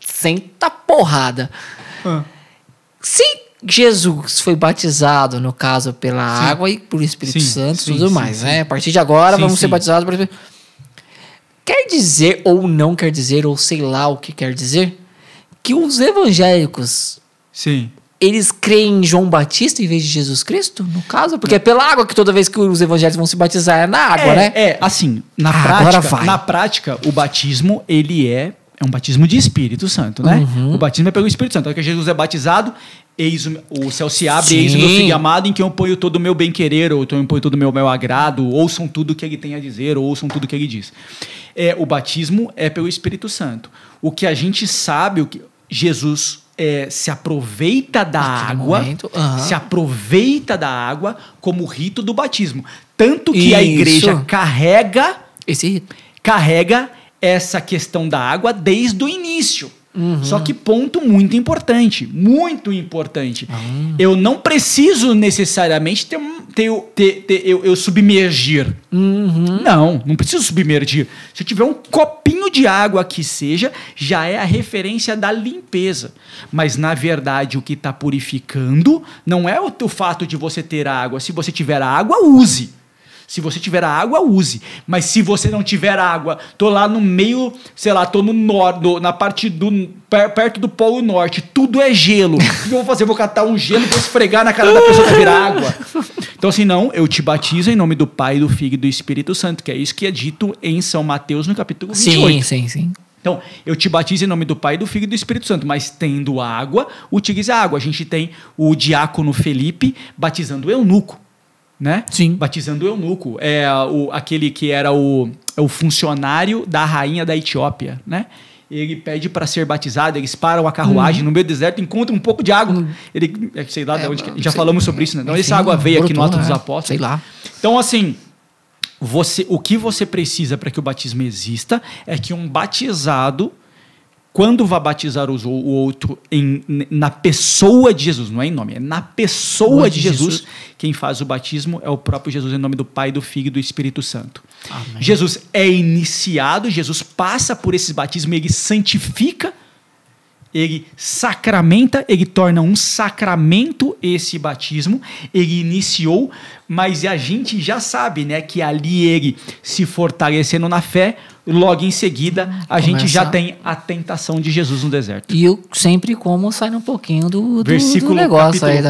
Senta porrada. Se Jesus foi batizado, no caso, pela água e por Espírito Santo e tudo mais, né? A partir de agora vamos ser batizados por Espírito. Quer dizer, ou não quer dizer, ou sei lá o que quer dizer, que os evangélicos... Eles creem em João Batista em vez de Jesus Cristo, no caso? Porque é pela água que toda vez que os evangélicos vão se batizar é na água, né? Assim, na prática, o batismo, ele é um batismo de Espírito Santo, né? O batismo é pelo Espírito Santo. Então, que Jesus é batizado, eis o céu se abre, eis o meu filho amado, em quem eu ponho todo o meu bem-querer, ou eu ponho todo o meu agrado, ouçam tudo o que ele tem a dizer, ou ouçam tudo o que ele diz. O batismo é pelo Espírito Santo. O que a gente sabe, o que Jesus... se aproveita da água, como rito do batismo. Tanto que a igreja carrega essa questão da água desde o início. Só que ponto muito importante. Eu não preciso necessariamente eu submergir. Não preciso submergir. Se eu tiver um copinho de água que seja, já é a referência da limpeza. Mas, na verdade, o que está purificando não é o fato de você ter água. Se você tiver água, use. Se você tiver água, use. Mas se você não tiver água, tô lá no meio, sei lá, tô no norte, na parte perto do Polo Norte, tudo é gelo. O que eu vou fazer? Eu vou catar um gelo e vou esfregar na cara da pessoa pra virar água. Então, assim, não, eu te batizo em nome do Pai, do Filho e do Espírito Santo, que é isso que é dito em São Mateus, no capítulo 28. Sim. Então, eu te batizo em nome do Pai, do Filho e do Espírito Santo, mas tendo água, utilize a água. A gente tem o diácono Felipe batizando o eunuco. Né? Sim. Batizando o eunuco, aquele que era o funcionário da rainha da Etiópia, né? Ele pede para ser batizado, eles param a carruagem no meio do deserto, encontram um pouco de água. Ele, sei lá de onde, já falamos sobre isso, né? Então, essa água veio aqui no Atos dos Apóstolos. Sei lá. Então, assim, o que você precisa para que o batismo exista é que um batizado, quando vai batizar o outro na pessoa de Jesus, não é em nome, é na pessoa de Jesus, quem faz o batismo é o próprio Jesus, em nome do Pai, do Filho e do Espírito Santo. Amém. Jesus é iniciado, Jesus passa por esses batismos, ele santifica, ele sacramenta, ele torna um sacramento esse batismo, ele iniciou, mas a gente já sabe, né, que ali ele se fortalecendo na fé, logo em seguida a gente já tem a tentação de Jesus no deserto. E eu sempre como saindo um pouquinho do negócio aí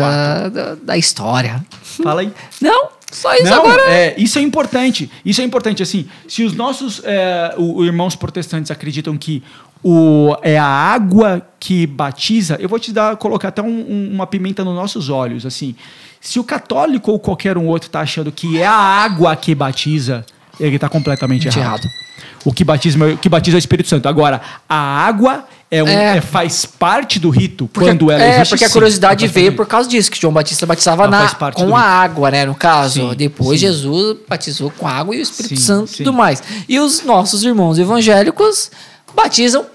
da história. Fala aí. Não, só isso agora. Isso é importante. Isso é importante. Assim, se os nossos irmãos protestantes acreditam que é a água que batiza, eu vou colocar até uma pimenta nos nossos olhos. Assim, se o católico ou qualquer um outro está achando que é a água que batiza, ele está completamente errado. O que batiza é o Espírito Santo. Agora, a água faz parte do rito quando ela existe. Porque a curiosidade veio por causa disso, que João Batista batizava com a água, né? No caso. Sim, depois Jesus batizou com a água e o Espírito Santo e tudo mais. E os nossos irmãos evangélicos batizam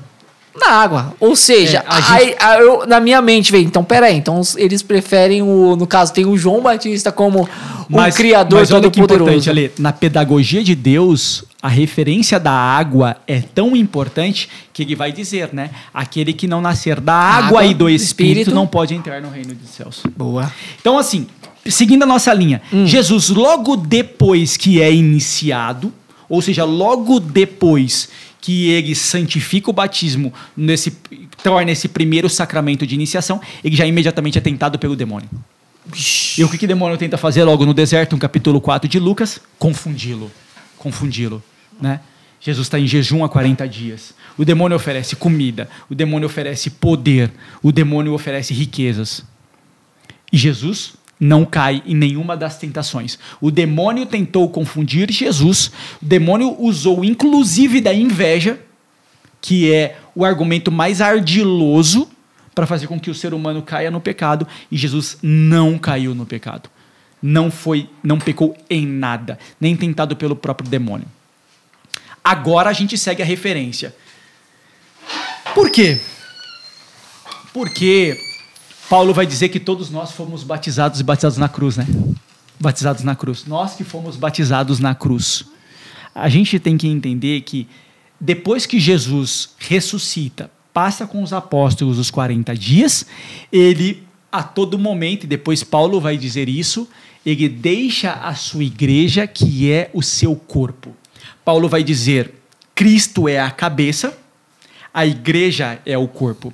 na água. Ou seja, na minha mente veio, então peraí, então eles preferem no caso, tem o João Batista como o Criador Todo-Poderoso. Na pedagogia de Deus, a referência da água é tão importante que ele vai dizer, né? Aquele que não nascer da água e do Espírito não pode entrar no reino dos céus. Boa. Então, assim, seguindo a nossa linha, Jesus, logo depois que é iniciado, ou seja, logo depois que ele santifica o batismo, torna esse primeiro sacramento de iniciação, ele já imediatamente é tentado pelo demônio. E o que o demônio tenta fazer logo no deserto, no capítulo 4 de Lucas? Confundi-lo, né? Jesus está em jejum há 40 dias. O demônio oferece comida, o demônio oferece poder, o demônio oferece riquezas. E Jesus não cai em nenhuma das tentações. O demônio tentou confundir Jesus, o demônio usou inclusive da inveja, que é o argumento mais ardiloso para fazer com que o ser humano caia no pecado, e Jesus não caiu no pecado. Não pecou em nada, nem tentado pelo próprio demônio. Agora a gente segue a referência. Por quê? Porque Paulo vai dizer que todos nós fomos batizados na cruz, né? Batizados na cruz. Nós que fomos batizados na cruz. A gente tem que entender que depois que Jesus ressuscita, passa com os apóstolos os 40 dias, ele a todo momento, e depois Paulo vai dizer isso, ele deixa a sua igreja, que é o seu corpo. Paulo vai dizer, Cristo é a cabeça, a igreja é o corpo.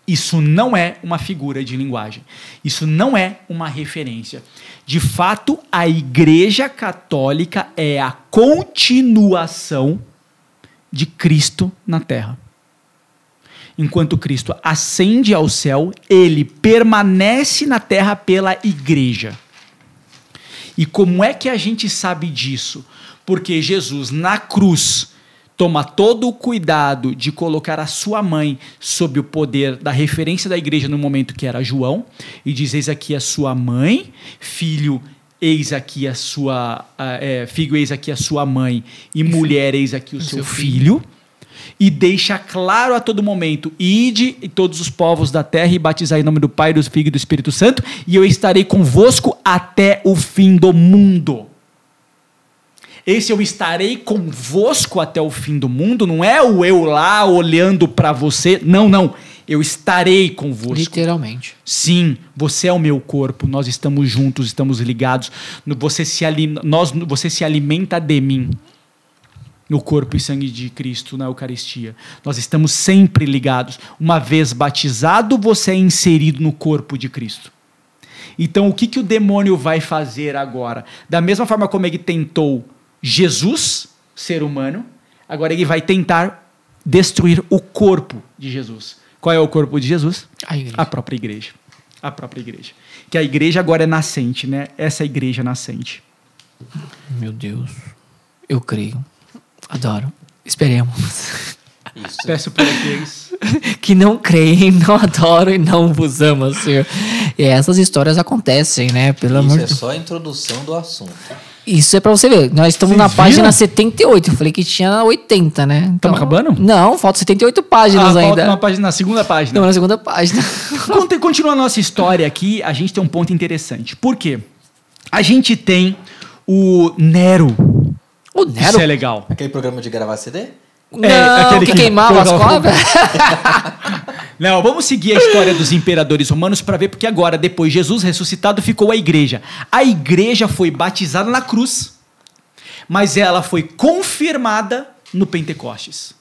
Isso não é uma figura de linguagem. Isso não é uma referência. De fato, a Igreja Católica é a continuação de Cristo na Terra. Enquanto Cristo ascende ao céu, ele permanece na Terra pela Igreja. E como é que a gente sabe disso? Porque Jesus, na cruz, toma todo o cuidado de colocar a sua mãe sob o poder da referência da igreja no momento que era João, e diz, eis aqui a sua mãe, filho, eis aqui a sua mãe, e mulher, eis aqui o seu filho. e deixa claro a todo momento: ide em todos os povos da terra e batizai em nome do Pai, do Filho e do Espírito Santo, e eu estarei convosco até o fim do mundo. Esse eu estarei convosco até o fim do mundo não é o eu lá olhando para você. Não. Eu estarei convosco. Literalmente. Sim, você é o meu corpo. Nós estamos juntos, estamos ligados. Você se alimenta de mim. No corpo e sangue de Cristo, na Eucaristia. Nós estamos sempre ligados. Uma vez batizado, você é inserido no corpo de Cristo. Então, o que o demônio vai fazer agora? Da mesma forma como ele tentou Jesus, ser humano, agora ele vai tentar destruir o corpo de Jesus. Qual é o corpo de Jesus? A própria igreja. A própria igreja. Que a igreja agora é nascente, né? Essa igreja nascente. Meu Deus. Eu creio. Adoro. Esperemos. Isso. Peço por aqueles que não creem, não adoram e não vos amam, Senhor. E essas histórias acontecem, né? Pelo amor de Deus. Isso é só a introdução do assunto. Isso é pra você ver. Nós estamos na página 78. Eu falei que tinha 80, né? Então, estamos acabando? Não, faltam 78 páginas ainda. Falta na segunda página. Não, na segunda página. Continua a nossa história aqui, a gente tem um ponto interessante. Por quê? A gente tem o Nero. O Nero? Isso é legal. Aquele programa de gravar CD? Não, aquele que queimava as cobras. Não, vamos seguir a história dos imperadores romanos para ver, porque agora, depois de Jesus ressuscitado, ficou a igreja. A igreja foi batizada na cruz, mas ela foi confirmada no Pentecostes.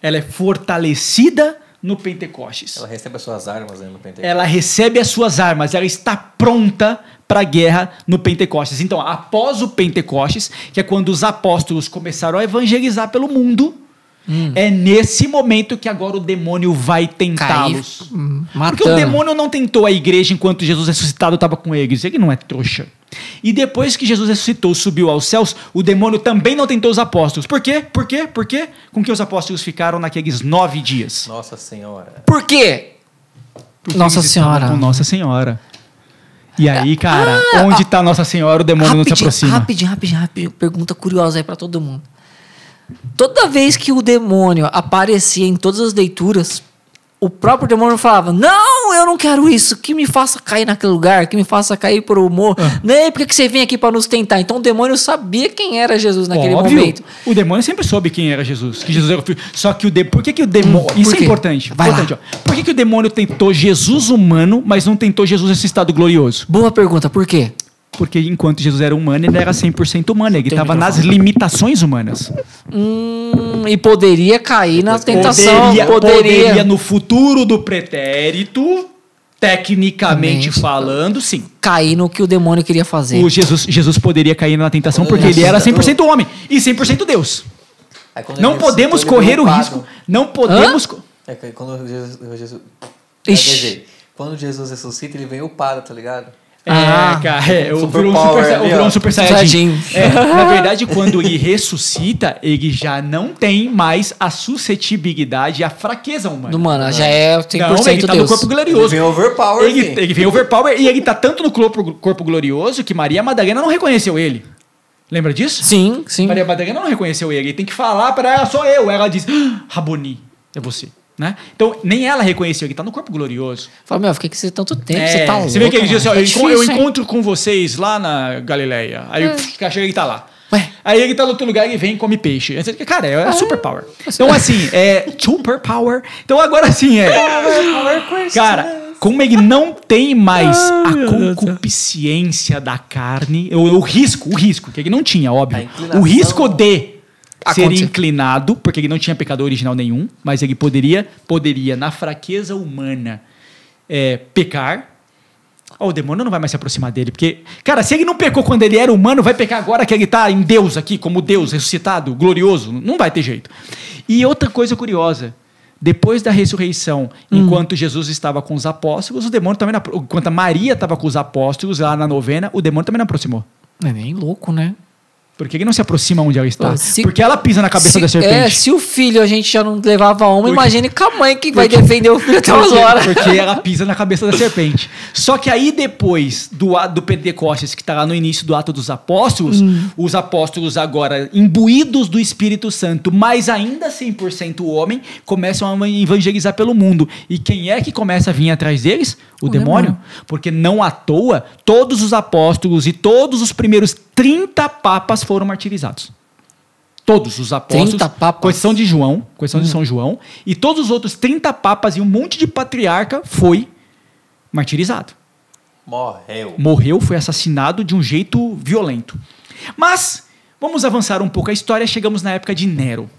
Ela é fortalecida no Pentecostes. Ela recebe as suas armas aí no Pentecostes. Ela recebe as suas armas, ela está pronta para a guerra no Pentecostes. Então, após o Pentecostes, que é quando os apóstolos começaram a evangelizar pelo mundo, é nesse momento que agora o demônio vai tentá-los. Porque o demônio não tentou a igreja enquanto Jesus ressuscitado estava com eles. Ele não é trouxa. E depois que Jesus ressuscitou, subiu aos céus, o demônio também não tentou os apóstolos. Por quê? Com que os apóstolos ficaram naqueles 9 dias? Nossa Senhora. Por quê? Porque Nossa Senhora. Com Nossa Senhora. E aí, cara, onde está Nossa Senhora, o demônio não se aproxima. Rapidinho. Pergunta curiosa aí para todo mundo. Toda vez que o demônio aparecia em todas as leituras, o próprio demônio falava: não, eu não quero isso, que me faça cair naquele lugar, que me faça cair por humor. Nem por que você vem aqui para nos tentar? Então o demônio sabia quem era Jesus naquele momento. O demônio sempre soube quem era Jesus, que Jesus era o filho. Só que por que o demônio... Isso é importante. Por que o demônio tentou Jesus humano, mas não tentou Jesus nesse estado glorioso? Boa pergunta, por quê? Porque enquanto Jesus era humano, ele era 100% humano. Ele estava nas limitações humanas. E poderia cair na tentação. Poderia no futuro do pretérito, tecnicamente falando, sim. Cair no que o demônio queria fazer. Jesus poderia cair na tentação porque ele era 100% homem e 100% Deus. Não podemos correr o risco. Não podemos... Quando Jesus ressuscita, ele vem upado, tá ligado? Virou um super saiyajin. Na verdade, quando ele ressuscita, ele já não tem mais a suscetibilidade e a fraqueza humana. Humana, já é 100% não, ele tá Deus. No corpo glorioso. Ele vem overpower. Ele vem overpower e ele tá tanto no corpo glorioso que Maria Madalena não reconheceu ele. Lembra disso? Sim. Maria Madalena não reconheceu ele. Ele tem que falar para ela: sou eu. Ela diz: Raboni, é você. Né? Então, nem ela reconheceu, ele está no corpo glorioso. Fala, fiquei com você tanto tempo, você tá louco. Você vê que ele diz assim: eu encontro com vocês lá na Galileia. Aí chega ele tá lá. Aí ele tá no outro lugar e vem e come peixe. Cara, é super power. Então, assim, super power. Então, agora assim, cara, como ele não tem mais a concupiscência da carne, o risco, que ele não tinha, óbvio. O risco de seria inclinado, porque ele não tinha pecado original nenhum, mas ele poderia na fraqueza humana, pecar. O demônio não vai mais se aproximar dele, porque, cara, se ele não pecou quando ele era humano, vai pecar agora que ele está em Deus aqui, como Deus ressuscitado, glorioso, não vai ter jeito. E outra coisa curiosa, depois da ressurreição, enquanto Jesus estava com os apóstolos, o demônio também, enquanto a Maria estava com os apóstolos lá na novena, o demônio também não aproximou. Não é nem louco, né? Por que ele não se aproxima onde ela está? Porque ela pisa na cabeça da serpente. Se o filho a gente já não levava a uma, imagine com a mãe que vai defender o filho até umas horas. Porque ela pisa na cabeça da serpente. Só que aí depois do Pentecostes, que está lá no início do Ato dos Apóstolos, os apóstolos agora imbuídos do Espírito Santo, mas ainda 100% homem, começam a evangelizar pelo mundo. E quem é que começa a vir atrás deles? O demônio. Porque não à toa, todos os apóstolos e todos os primeiros 30 papas foram martirizados. Todos os apóstolos, 30 papas. com exceção de João, com exceção de São João, e todos os outros 30 papas e um monte de patriarca foi martirizado. Morreu, foi assassinado de um jeito violento. Mas, vamos avançar um pouco a história, chegamos na época de Nero.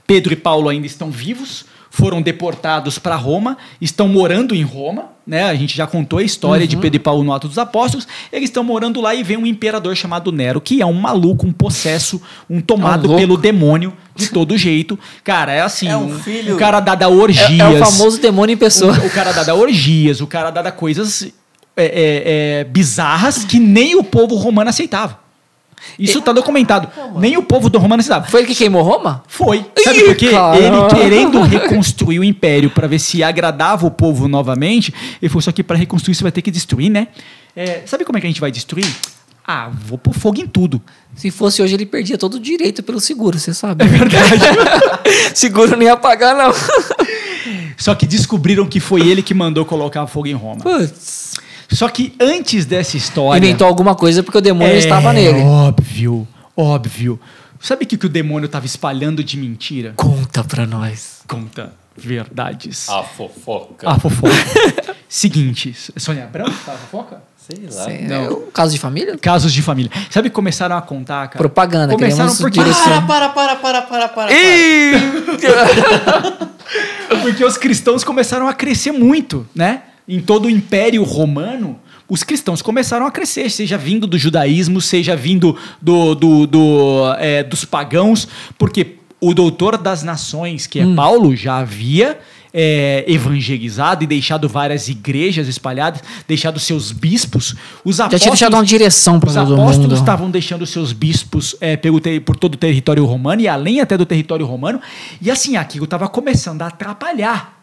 Pedro e Paulo ainda estão vivos, foram deportados para Roma, estão morando em Roma, né? A gente já contou a história de Pedro e Paulo no Ato dos Apóstolos. Eles estão morando lá e vem um imperador chamado Nero, que é um maluco, um possesso, um tomado pelo demônio de todo jeito. Cara, é assim, o cara dá orgias. É o famoso demônio em pessoa. O cara dá orgias, o cara dá coisas bizarras que nem o povo romano aceitava. Isso está documentado. Nem o povo do romano aceitava. Foi ele que queimou Roma? Foi. Sabe por quê? Ele querendo reconstruir o império para ver se agradava o povo novamente, ele falou, só que para reconstruir você vai ter que destruir, né? Sabe como é que a gente vai destruir? Vou pôr fogo em tudo. Se fosse hoje, ele perdia todo o direito pelo seguro, você sabe. É verdade. Seguro não ia pagar, não. Só que descobriram que foi ele que mandou colocar fogo em Roma. Putz. Só que antes dessa história... Inventou alguma coisa porque o demônio estava nele. Óbvio. Sabe o que o demônio estava espalhando de mentira? Conta pra nós. Conta verdades. A fofoca. Seguinte, Sônia Abrão, fala fofoca? Sei lá. Não. Caso de família? Casos de família. Sabe que começaram a contar, cara? Propaganda. Começaram porque... Para. Porque os cristãos começaram a crescer muito, né? Em todo o Império Romano, os cristãos começaram a crescer, seja vindo do judaísmo, seja vindo dos pagãos, porque o doutor das nações, que é Paulo, já havia evangelizado e deixado várias igrejas espalhadas, deixado seus bispos. Os apóstolos, já tinha deixado uma direção para todo mundo. Os apóstolos estavam deixando seus bispos por todo o território romano e além até do território romano. E assim, aquilo estava começando a atrapalhar.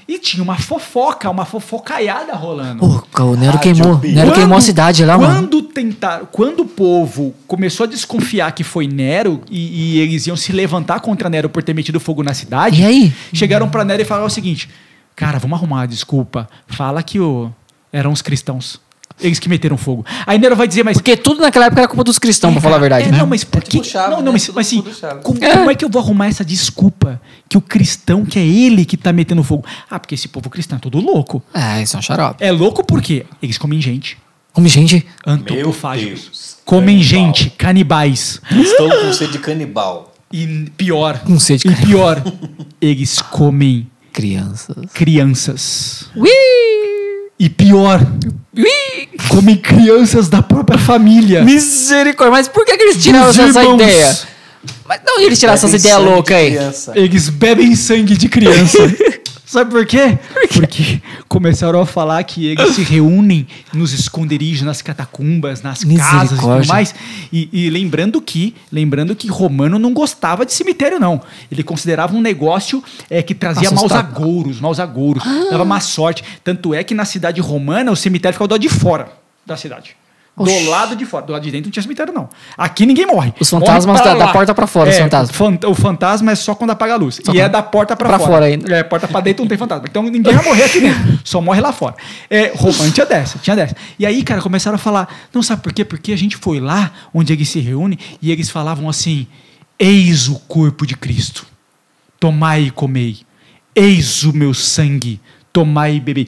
E tinha uma fofocaiada rolando. O Nero queimou a cidade lá, mano. Quando o povo começou a desconfiar que foi Nero e eles iam se levantar contra Nero por ter metido fogo na cidade, e aí? Chegaram pra Nero e falaram o seguinte: cara, vamos arrumar uma desculpa. Fala que eram os cristãos. Eles que meteram fogo. Aí Nero vai dizer, mas... Porque tudo naquela época era culpa dos cristãos, pra falar a verdade, né? Não, mas por que... Mas assim, como é que eu vou arrumar essa desculpa que o cristão, que é ele que tá metendo fogo? Porque esse povo cristão é todo louco. Isso é um xarope. É louco porque eles comem gente. Comem gente? Antropofágicos. Comem gente, canibais. Estou com sede de canibal. E pior. Com sede de canibal. E pior, eles comem... Crianças. E pior, comem crianças da própria família. Misericórdia, mas por que eles tiraram essa ideia? Mas não, eles tiraram essa ideia louca aí. Eles bebem sangue de criança. Sabe por quê? Porque começaram a falar que eles se reúnem nos esconderijos, nas catacumbas, nas casas e tudo mais. E lembrando que romano não gostava de cemitério, não. Ele considerava um negócio que trazia maus agouros, dava má sorte. Tanto é que na cidade romana o cemitério ficava do lado de fora da cidade. Do lado de fora. Do lado de dentro não tinha cemitério, não. Aqui ninguém morre. Os fantasmas da porta pra fora, os fantasmas. O fantasma é só quando apaga a luz. É da porta pra fora. Fora ainda. Porta pra dentro não tem fantasma. Então ninguém vai morrer aqui dentro. Só morre lá fora. Roma tinha dessa. E aí, cara, começaram a falar, não sabe por quê? Porque a gente foi lá onde eles se reúnem e eles falavam assim: eis o corpo de Cristo. Tomai e comei. Eis o meu sangue. Tomai e beber.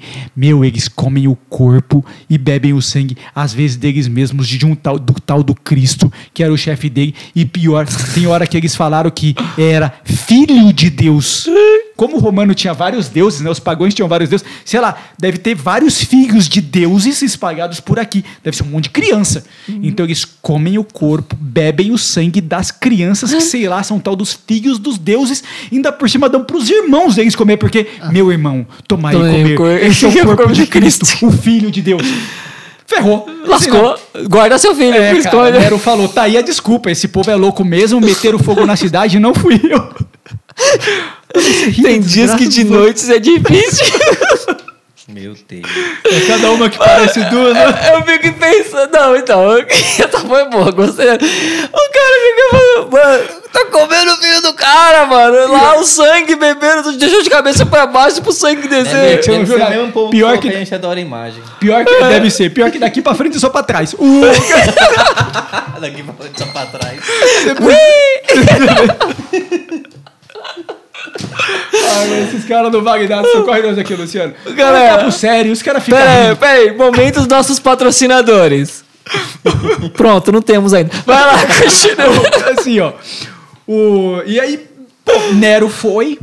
Eles comem o corpo e bebem o sangue, às vezes deles mesmos, de um tal do Cristo, que era o chefe dele. E pior, tem hora que eles falaram que era filho de Deus. Como o romano tinha vários deuses, né? Os pagãos tinham vários deuses, sei lá, deve ter vários filhos de deuses espalhados por aqui. Deve ser um monte de criança. Então eles comem o corpo, bebem o sangue das crianças, que sei lá, são tal dos filhos dos deuses, e ainda por cima dão pros irmãos deles comer, porque, meu irmão, tomai e comer. Esse é o corpo de Cristo, o Filho de Deus. ferrou. Lascou. Guarda seu filho. Cara, Nero falou, tá aí a desculpa, esse povo é louco mesmo, meteram fogo na cidade, não fui eu. Tem dias que de noites é difícil. Meu Deus. Cada uma que parece duas, né? Eu fico pensando... Não, então... Essa foi boa, gostei. O cara fica falando... Mano, tá comendo o filho do cara, mano. Lá o sangue bebendo, deixou de cabeça pra baixo pro sangue descer. Deve ser mesmo povo pior que a gente adora a imagem. Pior que deve ser. Pior que daqui pra frente e só pra trás. Daqui pra frente só pra trás. Ai, esses caras do Wagner, socorre nós aqui, Luciano. Galera, papo sério, os caras ficam... Peraí, momento dos nossos patrocinadores. Pronto, não temos ainda. Vai lá, continua. Assim, ó. E aí, pô, Nero foi...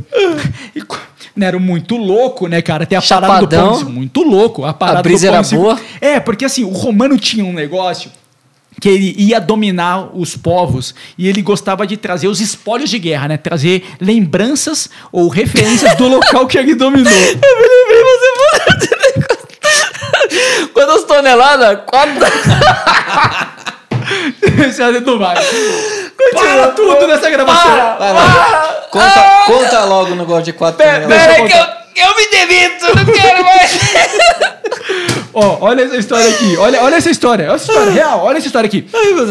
Nero muito louco, né, cara? Tem a parada do pão muito louco. A brisa era boa. Porque assim, o romano tinha um negócio... que ele ia dominar os povos e ele gostava de trazer os espólios de guerra, né? Trazer lembranças ou referências do local que ele dominou. Eu me lembrei, você falou. Quantas toneladas? 4. Esse é do mar. Para tudo nessa gravação. Conta logo o negócio de 4 toneladas. Peraí que eu me demito, não quero mais. Olha essa história aqui. Olha essa história. Olha essa história real. Olha essa história aqui.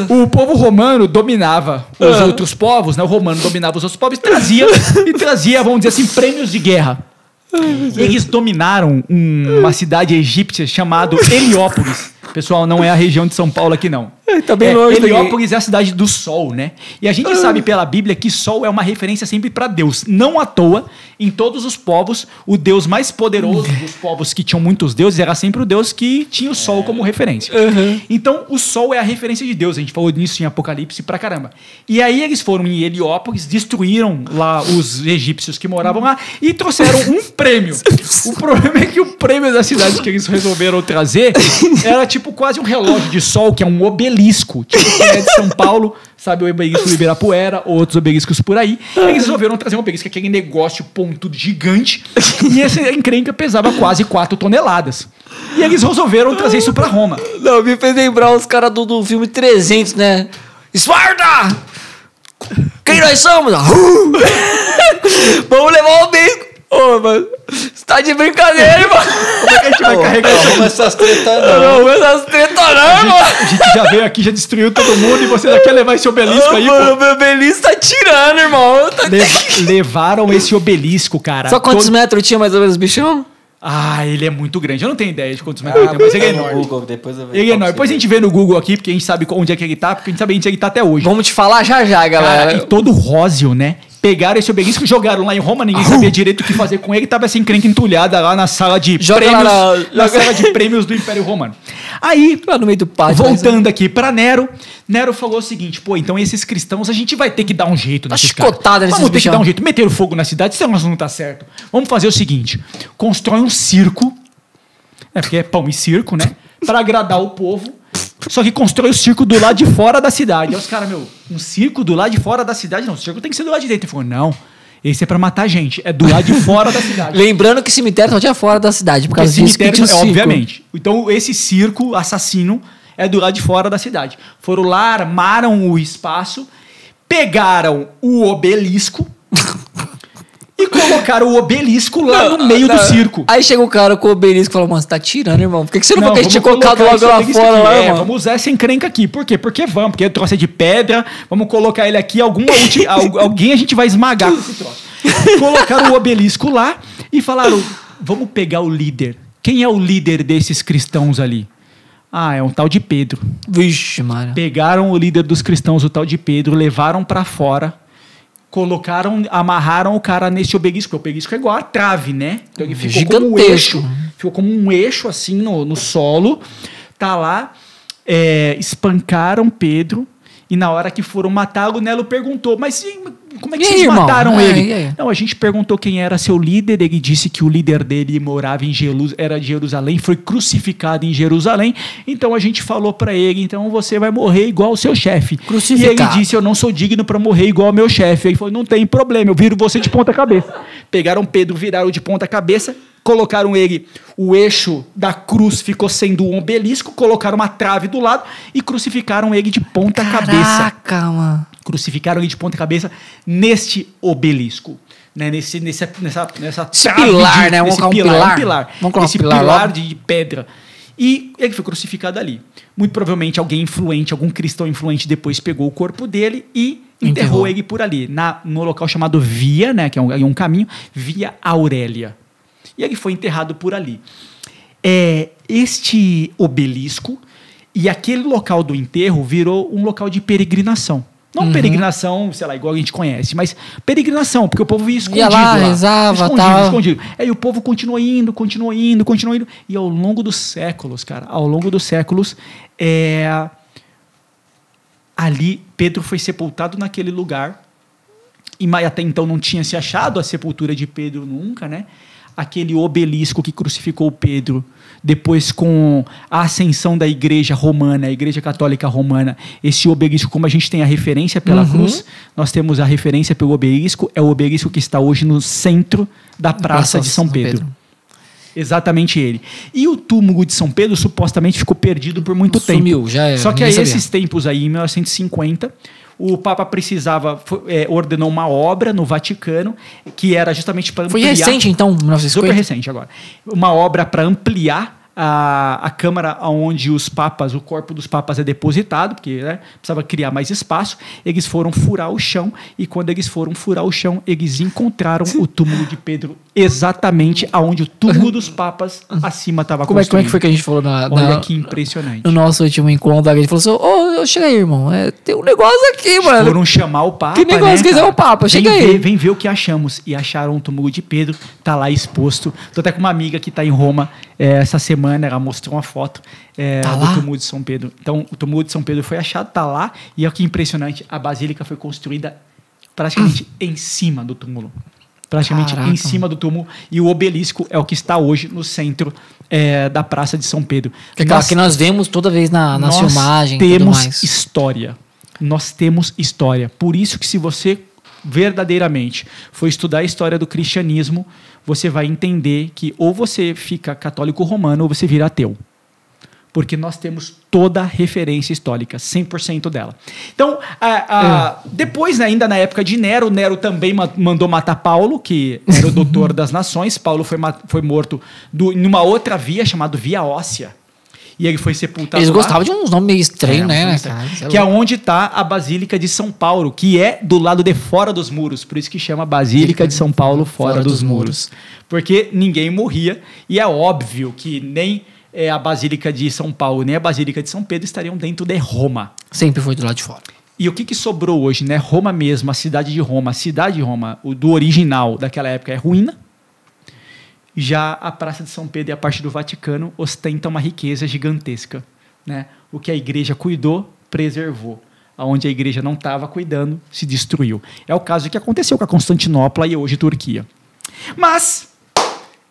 O povo romano dominava os outros povos, né? O romano dominava os outros povos e trazia, vamos dizer assim, prêmios de guerra. Eles dominaram uma cidade egípcia chamada Heliópolis. Pessoal, não é a região de São Paulo aqui, não. Tá bem longe. Heliópolis é a cidade do sol, né? E a gente sabe pela Bíblia que sol é uma referência sempre para Deus. Não à toa, em todos os povos, o Deus mais poderoso dos povos que tinham muitos deuses era sempre o Deus que tinha o sol como referência. Então, o sol é a referência de Deus. A gente falou nisso em Apocalipse pra caramba. E aí eles foram em Heliópolis, destruíram lá os egípcios que moravam lá e trouxeram um prêmio. O problema é que o prêmio da cidade que eles resolveram trazer era tipo quase um relógio de sol, que é um obelisco. Tipo, que é de São Paulo, sabe, o obelisco do Ibirapuera, outros obeliscos por aí. Eles resolveram trazer um obelisco, aquele negócio pontudo gigante, e essa encrenca pesava quase 4 toneladas. E eles resolveram trazer isso pra Roma. Não, me fez lembrar os caras do filme 300, né? Esparta! Quem nós somos? Vamos levar o obelisco. Ô, mano, você tá de brincadeira, hein, mano? Como é que a gente vai carregar isso? Não, essas tretas não. Não, essas tretas não, mano. A gente já veio aqui, já destruiu todo mundo e você já quer levar esse obelisco aí, mano, pô? o meu obelisco tá tirando, irmão. Levaram esse obelisco, cara. Só quantos metros tinha mais ou menos, bichão? Ah, ele é muito grande. Eu não tenho ideia de quantos metros ele tem, mas ele é enorme. Google, depois ele é enorme. Depois a gente vê no Google aqui, porque a gente sabe onde é que ele tá, porque a gente sabe onde ele tá até hoje. Vamos te falar já, galera. Cara, e todo róseo, né? Pegaram esse obelisco e jogaram lá em Roma, ninguém sabia direito o que fazer com ele, tava essa encrenca entulhada lá na sala de prêmios, na sala de prêmios do Império Romano. Aí, lá no meio do pátio, voltando aqui pra Nero falou o seguinte, pô, então esses cristãos, a gente vai ter que dar um jeito nesses caras. Vamos ter que dar um jeito, meter o fogo na cidade, senão não tá certo. Vamos fazer o seguinte, constrói um circo, porque é pão e circo, né? Pra agradar o povo. Só que constrói o circo do lado de fora da cidade. Aí os caras, um circo do lado de fora da cidade? Não, o circo tem que ser do lado de dentro. Ele falou, não, esse é pra matar gente, é do lado de fora da cidade. Lembrando que cemitério só tinha fora da cidade, por causa disso que tinha o circo. Obviamente. Então esse circo assassino é do lado de fora da cidade. Foram lá, armaram o espaço, pegaram o obelisco e colocaram o obelisco lá no meio do circo. Aí chega o cara com o obelisco e fala, mano, você tá tirando, irmão. Por que você não falou que a gente tinha colocado logo lá fora, lá, irmão? Vamos usar essa encrenca aqui. Por quê? Porque o troço é de pedra, vamos colocar ele aqui, alguém a gente vai esmagar com esse troço. Colocaram o obelisco lá e falaram, vamos pegar o líder. Quem é o líder desses cristãos ali? Ah, é um tal de Pedro. Vixe, mano. Pegaram o líder dos cristãos, o tal de Pedro, levaram pra fora, amarraram o cara nesse obelisco. O obelisco é igual a trave, né? Então ele ficou gigantesco. Ficou como um eixo assim no solo. Tá lá, espancaram Pedro. E na hora que foram matá-lo, Nero perguntou, mas como é que vocês mataram ele? Não, a gente perguntou quem era seu líder, ele disse que o líder dele morava era de Jerusalém, foi crucificado em Jerusalém, então a gente falou pra ele, então você vai morrer igual o seu chefe. E ele disse, eu não sou digno pra morrer igual ao meu chefe. Ele falou, não tem problema, eu viro você de ponta cabeça. Pegaram Pedro, viraram de ponta cabeça, colocaram ele, o eixo da cruz ficou sendo um obelisco, colocaram uma trave do lado e crucificaram ele de ponta cabeça. Caraca, mano. Crucificaram ele de ponta cabeça neste obelisco. Né, nessa pilar, né? Vamos colocar um pilar. Esse pilar de pedra. E ele foi crucificado ali. Muito provavelmente alguém influente, algum cristão influente depois pegou o corpo dele e enterrou ele por ali, no local chamado Via, né, que é um caminho, Via Aurélia. E ele foi enterrado por ali. Este obelisco e aquele local do enterro virou um local de peregrinação. Não peregrinação, sei lá, igual a gente conhece, mas peregrinação, porque o povo ia escondido lá. Rezava, escondido. Aí o povo continuou indo. E ao longo dos séculos, ali Pedro foi sepultado naquele lugar. E até então não tinha se achado a sepultura de Pedro nunca, né? Aquele obelisco que crucificou Pedro, depois com a ascensão da igreja romana, a igreja católica romana, esse obelisco, como a gente tem a referência pela cruz, nós temos a referência pelo obelisco, é o obelisco que está hoje no centro da Praça de São Pedro. Exatamente ele. E o túmulo de São Pedro supostamente ficou perdido por muito tempo. Sumiu, já é. Só que a esses tempos aí, em 1950... o Papa ordenou uma obra no Vaticano, que era justamente para ampliar... Foi recente, então, 1950? Super recente agora. Uma obra para ampliar a câmara onde o corpo dos papas é depositado, porque precisava criar mais espaço. Eles foram furar o chão, e quando eles foram furar o chão, eles encontraram o túmulo de Pedro exatamente aonde o túmulo dos papas acima estava construído. Como é que foi que a gente falou Olha que impressionante. No nosso último encontro, a gente falou assim, chega aí, irmão, tem um negócio aqui, mano. Foram chamar o Papa, que negócio que é o Papa? Chega aí. Vem ver o que achamos. E acharam o túmulo de Pedro, tá lá exposto. Tô até com uma amiga que tá em Roma essa semana, ela mostrou uma foto do túmulo de São Pedro. Então, o túmulo de São Pedro foi achado, tá lá, e olha que impressionante, a basílica foi construída praticamente em cima do túmulo. Em cima do túmulo, e o obelisco é o que está hoje no centro da Praça de São Pedro. Que nós vemos toda vez nas filmagens e tudo mais. Nós temos história. Por isso que se você verdadeiramente for estudar a história do cristianismo, você vai entender que ou você fica católico romano ou você vira ateu. Porque nós temos toda a referência histórica, 100% dela. Então, depois, ainda na época de Nero também mandou matar Paulo, que era o doutor das nações. Paulo foi morto numa outra via, chamada Via Óssea. E ele foi sepultado Eles gostavam de uns nomes meio estranhos, né? Que é onde está a Basílica de São Paulo, que é do lado de fora dos muros. Por isso que chama Basílica de São Paulo fora dos muros. Porque ninguém morria. E é óbvio que nem a Basílica de São Paulo, nem a Basílica de São Pedro estariam dentro de Roma. Sempre foi do lado de fora. E o que sobrou hoje, né? Roma mesmo, a cidade de Roma, do original daquela época é ruína. Já a Praça de São Pedro e a parte do Vaticano ostentam uma riqueza gigantesca, né? O que a igreja cuidou, preservou. Onde a igreja não estava cuidando, se destruiu. É o caso que aconteceu com a Constantinopla e hoje Turquia. Mas,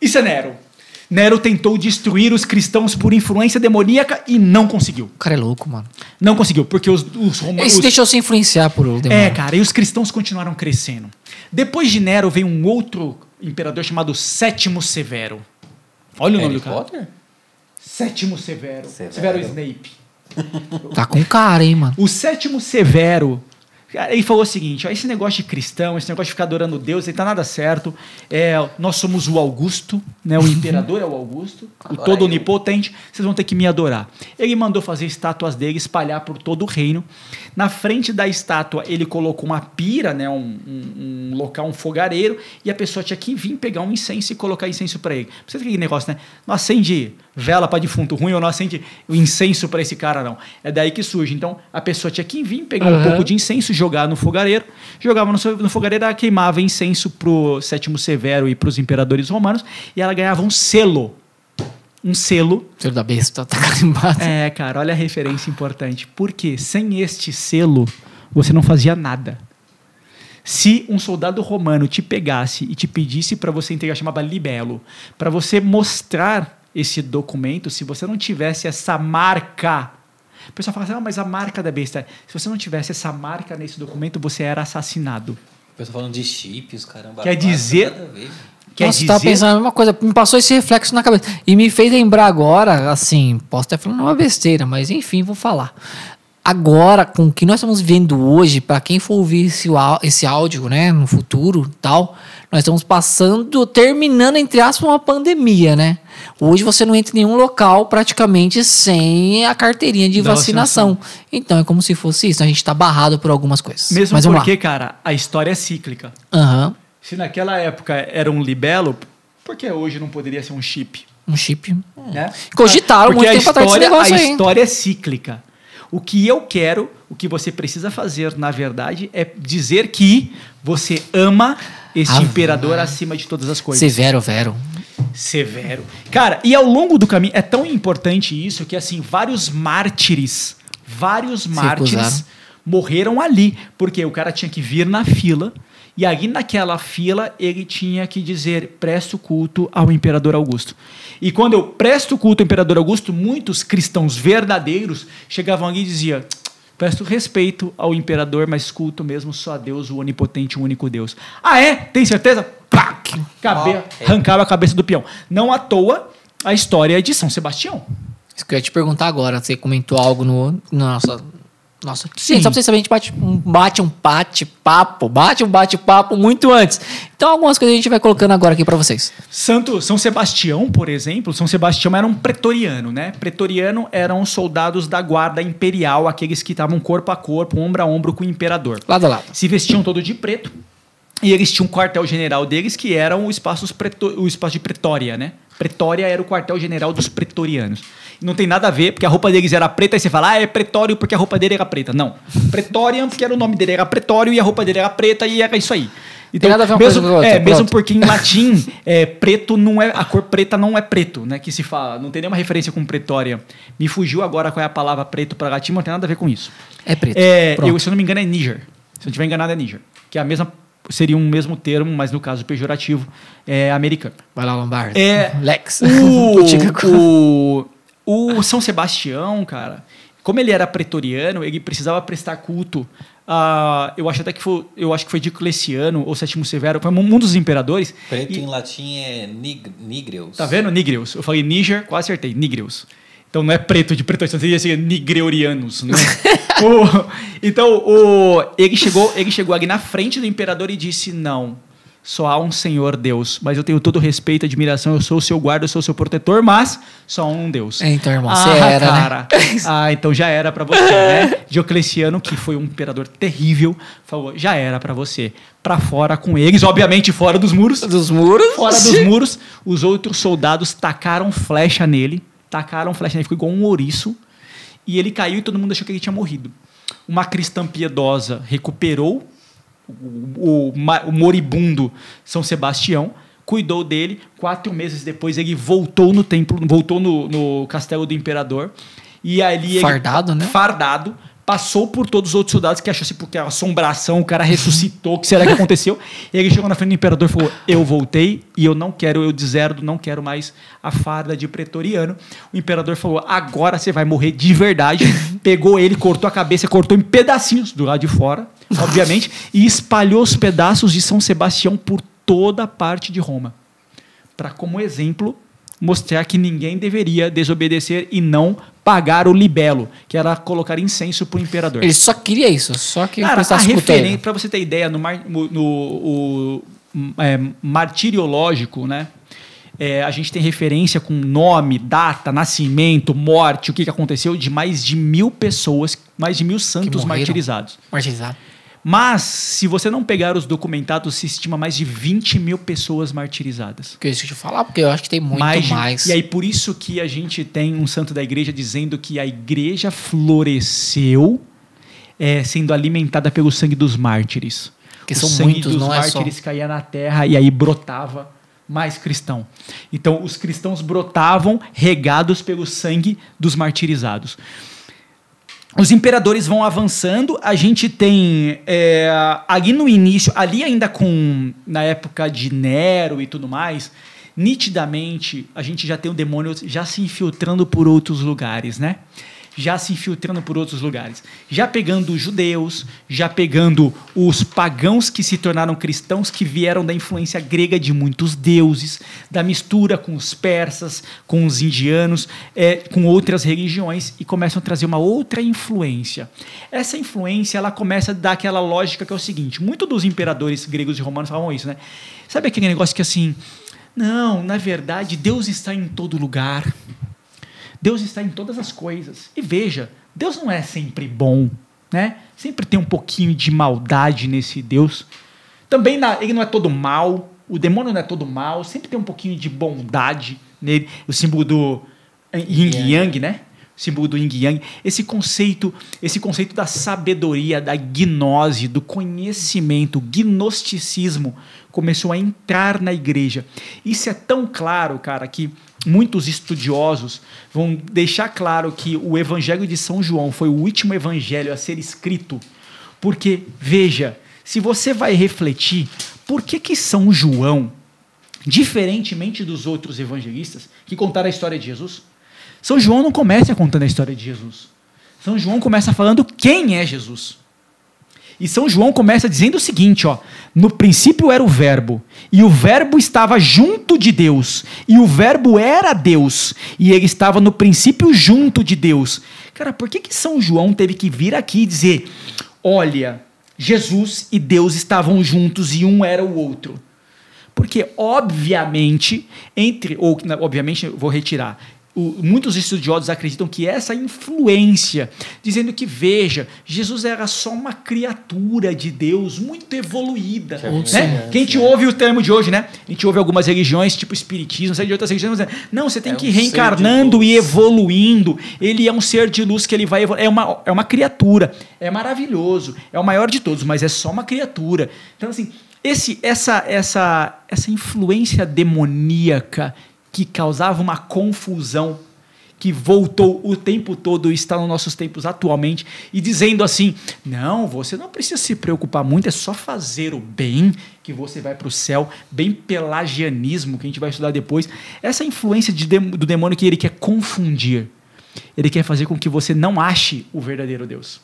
isso é Nero. Nero tentou destruir os cristãos por influência demoníaca e não conseguiu. O cara é louco, mano. Não conseguiu, porque os romanos... Ele se deixou se influenciar por o demônio. Cara, e os cristãos continuaram crescendo. Depois de Nero veio um outro imperador chamado Sétimo Severo. Olha o nome do cara. Potter? Sétimo Severo. Severo Snape. Tá com cara, hein, mano. O Sétimo Severo, ele falou o seguinte, esse negócio de cristão, esse negócio de ficar adorando Deus, não tá nada certo. Nós somos o Augusto, né? O imperador é o Augusto, o todo onipotente, vocês vão ter que me adorar. Ele mandou fazer estátuas dele, espalhar por todo o reino. Na frente da estátua, ele colocou uma pira, né? um local, um fogareiro, e a pessoa tinha que vir pegar um incenso e colocar incenso para ele. Não precisa aquele negócio, né? Não acende vela para defunto ruim ou não acende o incenso para esse cara, não. É daí que surge. Então, a pessoa tinha que vir pegar um pouco de incenso, jogar no fogareiro, jogava no fogareiro, ela queimava incenso pro Sétimo Severo e pros imperadores romanos, e ela ganhava um selo. Um selo. Selo da besta, tá carimbado. Cara, olha a referência importante. Porque sem este selo, você não fazia nada. Se um soldado romano te pegasse e te pedisse para você entregar, chamava libelo, para você mostrar esse documento, se você não tivesse essa marca, o pessoal fala assim, mas a marca da besta, se você não tivesse essa marca nesse documento, você era assassinado. O pessoal falando de chips, caramba. Quer dizer, Nossa, eu tava pensando a mesma coisa, me passou esse reflexo na cabeça. E me fez lembrar agora, assim, posso estar falando uma besteira, mas enfim, vou falar. Agora, com o que nós estamos vendo hoje, para quem for ouvir esse áudio, né, no futuro tal, nós estamos terminando, entre aspas, uma pandemia, né? Hoje você não entra em nenhum local praticamente sem a carteirinha de vacinação. Então é como se fosse isso, a gente está barrado por algumas coisas. Mesmo porque, cara, a história é cíclica. Aham. Se naquela época era um libelo, por que hoje não poderia ser um chip? Um chip. Né? Cogitaram muito tempo atrás desse negócio aí. A história é cíclica. O que eu quero, o que você precisa fazer, na verdade, é dizer que você ama este imperador acima de todas as coisas. Severo. Cara, e ao longo do caminho, é tão importante isso que, assim, vários mártires morreram ali. Porque o cara tinha que vir na fila. E aí, naquela fila, ele tinha que dizer, presto culto ao imperador Augusto. E quando eu presto culto ao imperador Augusto, muitos cristãos verdadeiros chegavam ali e diziam, presto respeito ao imperador, mas culto mesmo só a Deus, o onipotente, o único Deus. Ah, é? Tem certeza? Arrancava a cabeça do peão. Não à toa, a história é de São Sebastião. Isso que eu ia te perguntar agora. Você comentou algo no nossa, sim, só pra vocês saberem, a gente bate um bate-papo muito antes. Então, algumas coisas a gente vai colocando agora aqui pra vocês. São Sebastião, por exemplo, São Sebastião era um pretoriano, né? Pretoriano eram os soldados da guarda imperial, aqueles que estavam corpo a corpo, ombro a ombro com o imperador. Lado a lado. Se vestiam todo de preto. E eles tinham um quartel-general deles, que era o espaço de Pretória, né? Pretória era o quartel-general dos pretorianos. Não tem nada a ver, porque a roupa deles era preta, aí você fala, é Pretório porque a roupa dele era preta. Não. Pretorian, porque era o nome dele era Pretório e a roupa dele era preta e era isso aí. Então, tem nada a ver uma coisa com a outra. Mesmo porque em latim, preto não é, a cor preta não é preto, né? Que se fala, não tem nenhuma referência com Pretória. Me fugiu agora qual é a palavra preto para latim, mas não tem nada a ver com isso. É preto. Se eu não me engano, é Níger. Se eu não estiver enganado, é Níger. Que é a mesma. Seria um mesmo termo, mas no caso pejorativo, americano. Vai lá, Lombardo. Lex. O São Sebastião, cara, como ele era pretoriano, ele precisava prestar culto. Eu acho que foi Diocleciano ou Sétimo Severo, foi um dos imperadores. Preto em latim é nigreus. Tá vendo? Nigreus. Eu falei Níger, quase acertei. Nigreus. Então não é preto de pretoriano, seria assim, nigreorianos, né? Ele chegou ali na frente do imperador e disse, não, só há um Senhor Deus, mas eu tenho todo o respeito e admiração, eu sou o seu guarda, eu sou o seu protetor, mas só há um Deus. Então, irmão, você era, cara, né? Então já era pra você, né? Diocleciano, que foi um imperador terrível, falou, já era pra você. Pra fora com eles, obviamente fora dos muros. Fora dos muros, os outros soldados tacaram flecha nele, ficou igual um ouriço, e ele caiu e todo mundo achou que ele tinha morrido. Uma cristã piedosa recuperou o moribundo São Sebastião, cuidou dele. 4 meses depois ele voltou no templo, voltou no castelo do imperador, e ali fardado, né? Fardado, passou por todos os outros soldados que achou assim, porque a assombração, o cara ressuscitou, o que será que aconteceu? E ele chegou na frente do imperador e falou, eu voltei e eu deserdo, não quero mais a farda de pretoriano. O imperador falou, agora você vai morrer de verdade. Pegou ele, cortou a cabeça, cortou em pedacinhos do lado de fora, obviamente, e espalhou os pedaços de São Sebastião por toda a parte de Roma. Para, como exemplo, mostrar que ninguém deveria desobedecer e não pagar o libelo, que era colocar incenso para o imperador. Ele só queria isso, só que cara, a referência, para você ter ideia, no martiriológico, né? A gente tem referência com nome, data, nascimento, morte, o que aconteceu, de mais de 1000 pessoas, mais de 1000 santos martirizados. Mas, se você não pegar os documentados, se estima mais de 20.000 pessoas martirizadas. Que isso que eu te falar, porque eu acho que tem muito mais. E aí, por isso que a gente tem um santo da igreja dizendo que a igreja floresceu sendo alimentada pelo sangue dos mártires. Que são muitos, não é só. O sangue dos mártires caía na terra e aí brotava mais cristão. Então, os cristãos brotavam regados pelo sangue dos martirizados. Os imperadores vão avançando, a gente tem ali no início, ali ainda na época de Nero e tudo mais, nitidamente a gente já tem o demônio já se infiltrando por outros lugares, né? já se infiltrando por outros lugares, já pegando os judeus, já pegando os pagãos que se tornaram cristãos, que vieram da influência grega de muitos deuses, da mistura com os persas, com os indianos, com outras religiões, e começam a trazer uma outra influência. Essa influência, ela começa a dar aquela lógica que é o seguinte: muitos dos imperadores gregos e romanos falavam isso, né? Sabe aquele negócio que assim, não, na verdade, Deus está em todo lugar. Deus está em todas as coisas. E veja, Deus não é sempre bom, né? Sempre tem um pouquinho de maldade nesse Deus. Também ele não é todo mal, o demônio não é todo mal, sempre tem um pouquinho de bondade nele. O símbolo do Yin e Yang, né? O símbolo do Yin e Yang. Esse conceito da sabedoria, da gnose, do conhecimento, o gnosticismo começou a entrar na igreja. Isso é tão claro, cara, que muitos estudiosos vão deixar claro que o Evangelho de São João foi o último evangelho a ser escrito, porque, veja, se você vai refletir, por que São João, diferentemente dos outros evangelistas que contaram a história de Jesus, São João não começa contando a história de Jesus. São João começa falando quem é Jesus. E São João começa dizendo o seguinte, ó: no princípio era o verbo, e o verbo estava junto de Deus, e o verbo era Deus, e ele estava no princípio junto de Deus. Cara, por que São João teve que vir aqui e dizer, olha, Jesus e Deus estavam juntos e um era o outro? Porque, obviamente, obviamente, eu vou retirar, muitos estudiosos acreditam que essa influência, dizendo que, veja, Jesus era só uma criatura de Deus muito evoluída, né? Que a gente ouve o termo de hoje, né? A gente ouve algumas religiões, tipo espiritismo, de outras religiões, dizendo, não, você tem que ir reencarnando e evoluindo, ele é um ser de luz que ele vai evoluir, é uma criatura, é maravilhoso, é o maior de todos, mas é só uma criatura. Então, assim, essa influência demoníaca que causava uma confusão, que voltou o tempo todo e está nos nossos tempos atualmente, e dizendo assim, não, você não precisa se preocupar muito, é só fazer o bem que você vai para o céu, bem pelagianismo, que a gente vai estudar depois. Essa influência do demônio que ele quer confundir, ele quer fazer com que você não ache o verdadeiro Deus.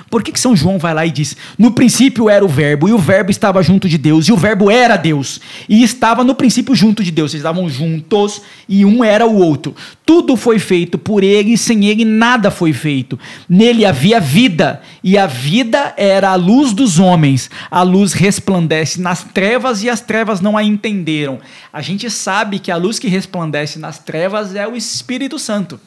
Por que São João vai lá e diz, no princípio era o verbo, e o verbo estava junto de Deus, e o verbo era Deus, e estava no princípio junto de Deus, eles estavam juntos, e um era o outro. Tudo foi feito por ele, e sem ele nada foi feito. Nele havia vida, e a vida era a luz dos homens. A luz resplandece nas trevas, e as trevas não a entenderam. A gente sabe que a luz que resplandece nas trevas é o Espírito Santo.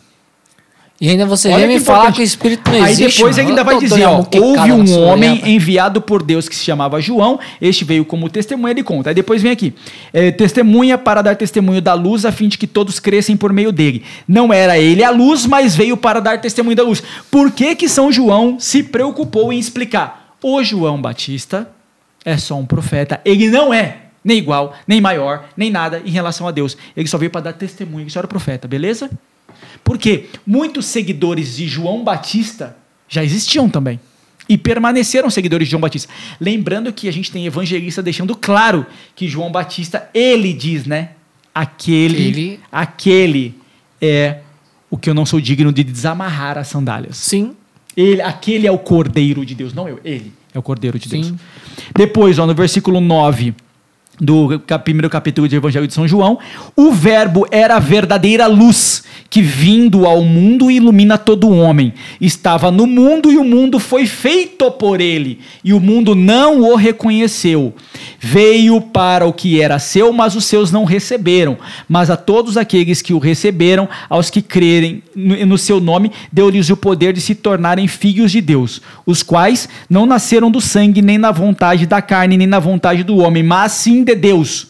E ainda você vem me falar que o Espírito não existe. Aí depois ainda vai dizer, ó, houve um homem enviado por Deus que se chamava João, este veio como testemunha, ele conta. Aí depois vem aqui, testemunha para dar testemunho da luz, a fim de que todos crescem por meio dele. Não era ele a luz, mas veio para dar testemunho da luz. Por que São João se preocupou em explicar? O João Batista é só um profeta, ele não é nem igual, nem maior, nem nada em relação a Deus. Ele só veio para dar testemunho, ele só era profeta, beleza? Porque muitos seguidores de João Batista já existiam também. E permaneceram seguidores de João Batista. Lembrando que a gente tem evangelista deixando claro que João Batista, ele diz, né? Aquele é o que eu não sou digno de desamarrar as sandálias. Sim. Aquele é o Cordeiro de Deus, não eu. Ele é o Cordeiro de Deus. Sim. Depois, no versículo 9... do primeiro capítulo do Evangelho de São João, o verbo era a verdadeira luz, que vindo ao mundo ilumina todo homem. Estava no mundo e o mundo foi feito por ele, e o mundo não o reconheceu. Veio para o que era seu, mas os seus não receberam. Mas a todos aqueles que o receberam, aos que crerem no seu nome, deu-lhes o poder de se tornarem filhos de Deus, os quais não nasceram do sangue, nem na vontade da carne, nem na vontade do homem, mas sim de Deus.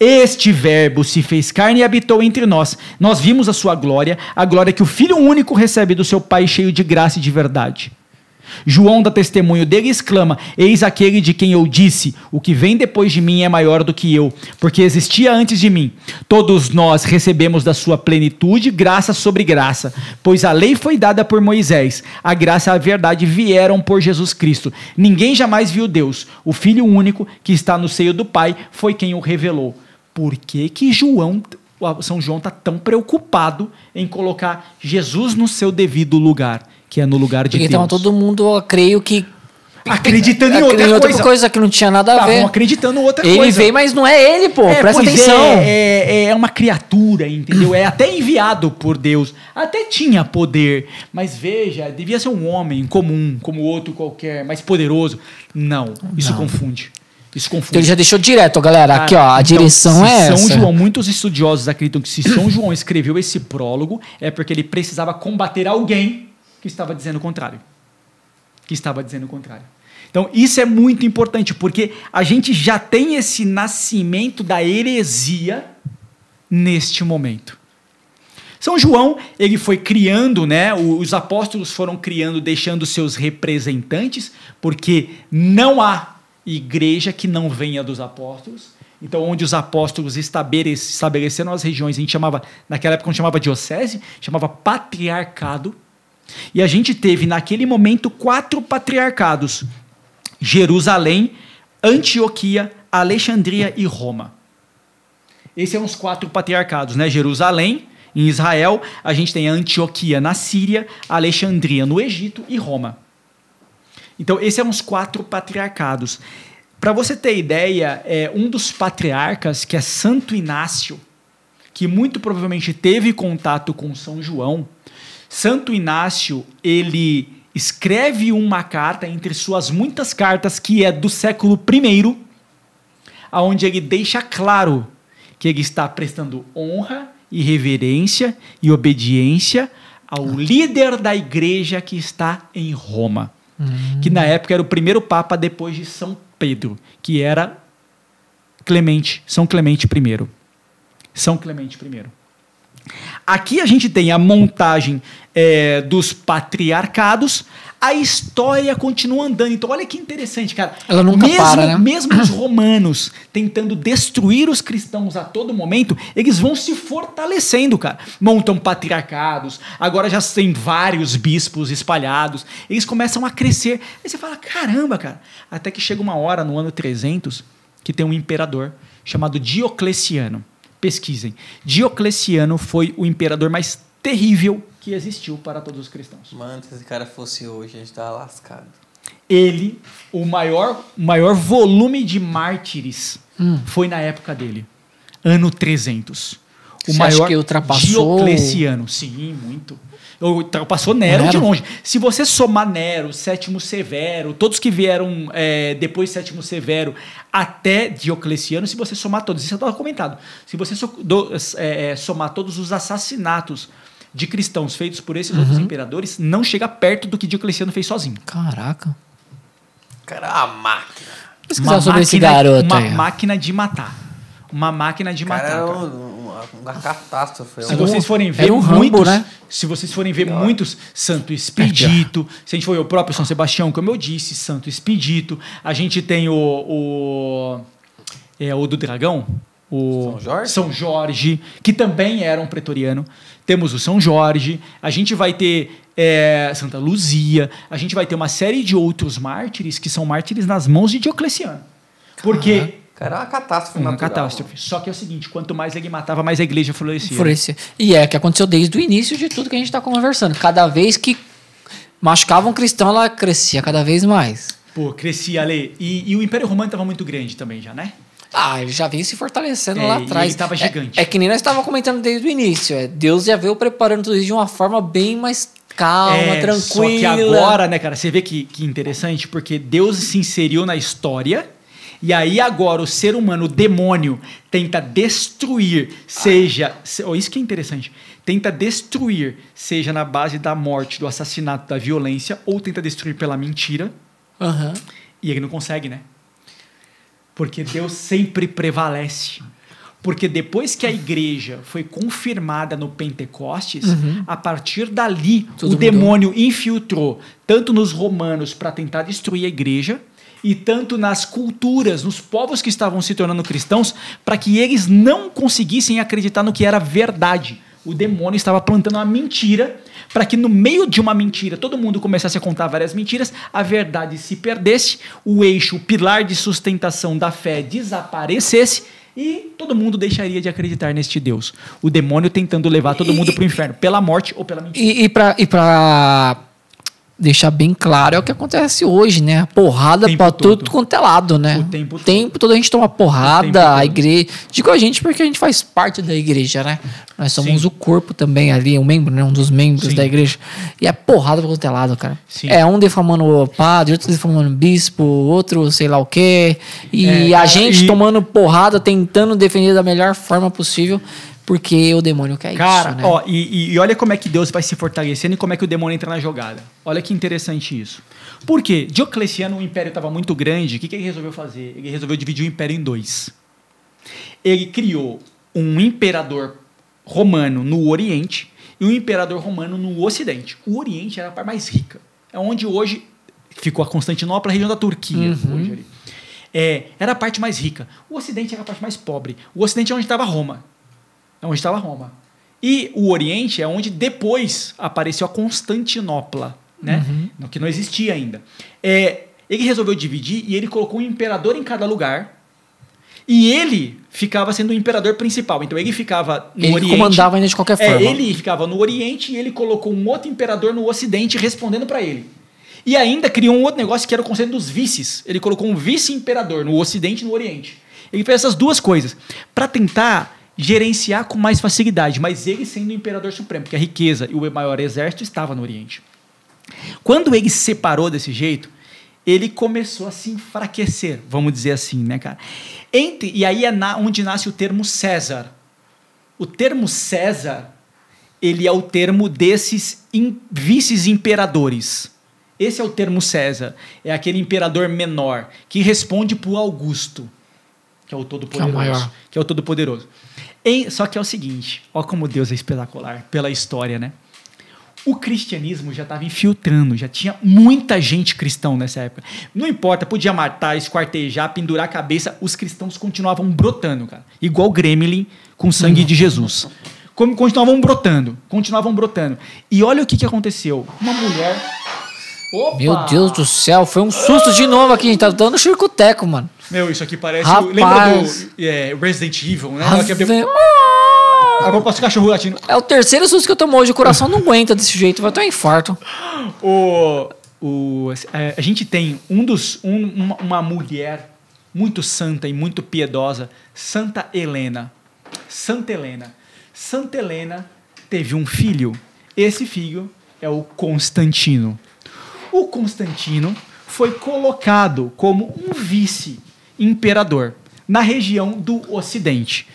Este verbo se fez carne e habitou entre nós. Nós vimos a sua glória, a glória que o Filho único recebe do seu Pai, cheio de graça e de verdade. João dá testemunho dele e exclama, eis aquele de quem eu disse, o que vem depois de mim é maior do que eu, porque existia antes de mim. Todos nós recebemos da sua plenitude graça sobre graça, pois a lei foi dada por Moisés, a graça e a verdade vieram por Jesus Cristo. Ninguém jamais viu Deus, o Filho único que está no seio do Pai foi quem o revelou. Por que João São João está tão preocupado em colocar Jesus no seu devido lugar, que é no lugar de Deus. Então todo mundo, eu creio que... Acreditando em outra coisa que não tinha nada a ver. Estavam acreditando em outra coisa. Ele veio, mas não é ele, pô. Presta atenção. É uma criatura, entendeu? É até enviado por Deus. Até tinha poder. Mas veja, devia ser um homem comum, como outro qualquer, mais poderoso. Não, isso confunde. Isso confunde. Então ele já deixou direto, galera. Aqui, ó, a direção é essa. São João, muitos estudiosos acreditam que se São João escreveu esse prólogo, é porque ele precisava combater alguém que estava dizendo o contrário. Então, isso é muito importante, porque a gente já tem esse nascimento da heresia neste momento. São João, ele foi criando, né? Os apóstolos foram criando, deixando seus representantes, porque não há igreja que não venha dos apóstolos. Então, onde os apóstolos estabeleceram as regiões, a gente chamava, naquela época não chamava diocese, chamava patriarcado. E a gente teve, naquele momento, 4 patriarcados: Jerusalém, Antioquia, Alexandria e Roma. Esses são os 4 patriarcados, né? Jerusalém, em Israel, a gente tem a Antioquia na Síria, Alexandria no Egito e Roma. Então, esses são os 4 patriarcados. Para você ter ideia, um dos patriarcas, que é Santo Inácio, que muito provavelmente teve contato com São João, Santo Inácio, ele escreve uma carta entre suas muitas cartas, que é do século I, onde ele deixa claro que ele está prestando honra e reverência e obediência ao líder da igreja que está em Roma, que na época era o primeiro papa depois de São Pedro, que era São Clemente I. São Clemente I. Aqui a gente tem a montagem dos patriarcados, a história continua andando. Então, olha que interessante, cara. Ela nunca para, né? Mesmo os romanos tentando destruir os cristãos a todo momento, eles vão se fortalecendo, cara. Montam patriarcados, agora já tem vários bispos espalhados, eles começam a crescer. Aí você fala, caramba, cara. Até que chega uma hora, no ano 300, que tem um imperador chamado Diocleciano. Pesquisem. Diocleciano foi o imperador mais terrível que existiu para todos os cristãos. Mano, se esse cara fosse hoje, a gente tava lascado. Ele, o maior volume de mártires foi na época dele. Ano 300. Você acha que ultrapassou? Diocleciano. Sim, muito. Ultrapassou Nero de longe. Se você somar Nero, Sétimo Severo, todos que vieram depois Sétimo Severo até Diocleciano, se você somar todos, isso estava comentado, se você somar todos os assassinatos de cristãos feitos por esses outros imperadores, não chega perto do que Diocleciano fez sozinho. Caraca. Cara, a máquina. Pesquisar sobre esse garoto uma aí. máquina de matar. Uma máquina de matar. Cara, uma catástrofe. Se vocês forem ver se vocês forem ver muitos, Santo Expedito, se a gente for ver o próprio São Sebastião, como eu disse, Santo Expedito, a gente tem o do dragão, o São Jorge, que também era um pretoriano. Temos o São Jorge, a gente vai ter Santa Luzia, a gente vai ter uma série de outros mártires que são mártires nas mãos de Diocleciano. Porque... Cara, é uma catástrofe natural. Uma catástrofe. Só que é o seguinte, quanto mais ele matava, mais a igreja florescia. E é que aconteceu desde o início de tudo que a gente está conversando. Cada vez que machucava um cristão, ela crescia cada vez mais. Pô, crescia ali. E o Império Romano estava muito grande também já, né? Ele já vinha se fortalecendo lá atrás. Ele estava gigante. É que nem nós estávamos comentando desde o início. Deus já veio preparando tudo isso de uma forma bem mais calma, tranquila. Só que agora, né, cara, você vê que interessante, porque Deus se inseriu na história. E aí agora o ser humano, o demônio, tenta destruir, isso que é interessante, tenta destruir, seja na base da morte, do assassinato, da violência, ou tenta destruir pela mentira, e ele não consegue, né? Porque Deus sempre prevalece. Porque depois que a igreja foi confirmada no Pentecostes, a partir dali o demônio infiltrou tanto nos romanos para tentar destruir a igreja, e tanto nas culturas, nos povos que estavam se tornando cristãos, para que eles não conseguissem acreditar no que era verdade. O demônio estava plantando uma mentira, para que no meio de uma mentira, todo mundo começasse a contar várias mentiras, a verdade se perdesse, o eixo, o pilar de sustentação da fé desaparecesse, E todo mundo deixaria de acreditar neste Deus. O demônio tentando levar todo mundo para o inferno, pela morte ou pela mentira. E para deixar bem claro, é o que acontece hoje, né? A porrada para tudo quanto é lado, né? O tempo todo a gente toma porrada, a igreja... Digo a gente porque a gente faz parte da igreja, né? Nós somos o corpo também ali, um membro, né? Um dos membros da igreja. E é porrada para quanto é lado, cara. Sim. É um defamando o padre, outro defamando o bispo, outro sei lá o quê. E a gente tomando porrada, tentando defender da melhor forma possível... Porque o demônio quer cara, isso, né? Ó, e olha como é que Deus vai se fortalecendo e como é que o demônio entra na jogada. Olha que interessante isso. Por quê? Diocleciano, o império estava muito grande, o que ele resolveu fazer? Ele resolveu dividir o império em dois. Ele criou um imperador romano no Oriente e um imperador romano no Ocidente. O Oriente era a parte mais rica. É onde hoje ficou a Constantinopla, a região da Turquia. Hoje ali. Era a parte mais rica. O Ocidente era a parte mais pobre. O Ocidente é onde estava Roma. É onde estava Roma. E o Oriente é onde depois apareceu a Constantinopla, né? Que não existia ainda. Ele resolveu dividir e ele colocou um imperador em cada lugar e ele ficava sendo o imperador principal. Então ele ficava no Oriente. Ele comandava ainda de qualquer forma. Ele ficava no Oriente e ele colocou um outro imperador no Ocidente respondendo para ele. E ainda criou um outro negócio que era o conceito dos vices. Ele colocou um vice-imperador no Ocidente e no Oriente. Ele fez essas duas coisas para tentar gerenciar com mais facilidade, mas ele sendo o imperador supremo, porque a riqueza e o maior exército estava no Oriente. Quando ele se separou desse jeito, ele começou a se enfraquecer, vamos dizer assim, né, cara? E aí é onde nasce o termo César. O termo César, ele é o termo desses vices-imperadores. Esse é o termo César. É aquele imperador menor que responde para o Augusto, que é o Todo-Poderoso. Que é o Todo-Poderoso. Só que é o seguinte, olha como Deus é espetacular, pela história, né? O cristianismo já estava infiltrando, já tinha muita gente cristão nessa época. Não importa, podia matar, esquartejar, pendurar a cabeça, os cristãos continuavam brotando, cara. Igual gremlin com sangue de Jesus. Continuavam brotando. E olha o que aconteceu. Uma mulher... Opa! Meu Deus do céu, foi um susto de novo aqui, a gente tá dando circuteco, mano. Meu, isso aqui parece... Rapaz. Lembra do Resident Evil, né? Agora posso cachorro latindo. É o terceiro susto que eu tomo hoje, o coração não aguenta desse jeito, vai ter um infarto. A gente tem uma mulher muito santa e muito piedosa, Santa Helena. Santa Helena teve um filho. Esse filho é o Constantino. O Constantino foi colocado como um vice-imperador na região do Ocidente.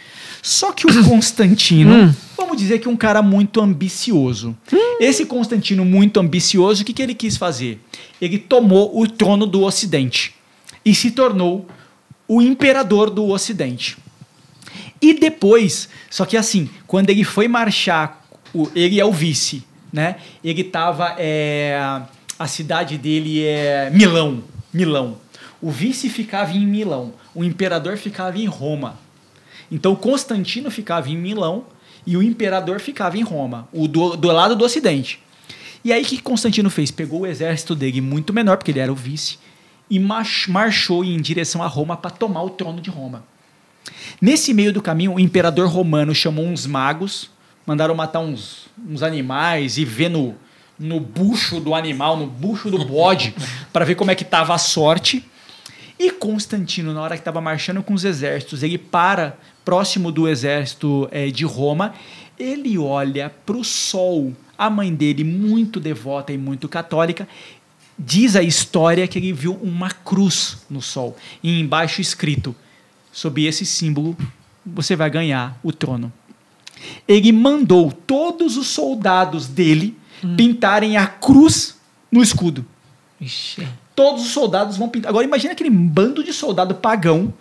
Só que o Constantino, vamos dizer que um cara muito ambicioso. Esse Constantino muito ambicioso, o que ele quis fazer? Ele tomou o trono do Ocidente e se tornou o imperador do Ocidente. E depois, só que assim, quando ele foi marchar, ele é o vice, né? Ele estava... a cidade dele é Milão. O vice ficava em Milão, o imperador ficava em Roma. Então, Constantino ficava em Milão e o imperador ficava em Roma, do lado do Ocidente. E aí, o que Constantino fez? Pegou o exército dele muito menor, porque ele era o vice, e marchou em direção a Roma para tomar o trono de Roma. Nesse meio do caminho, o imperador romano chamou uns magos, mandaram matar uns animais e ver no bucho do animal, no bucho do bode, para ver como é que estava a sorte. E Constantino, na hora que estava marchando com os exércitos, ele para próximo do exército de Roma, ele olha para o sol. A mãe dele, muito devota e muito católica, diz a história que ele viu uma cruz no sol, e embaixo escrito, sob esse símbolo, você vai ganhar o trono. Ele mandou todos os soldados dele pintarem a cruz no escudo. Ixi. Todos os soldados vão pintar. Agora imagina aquele bando de soldado pagão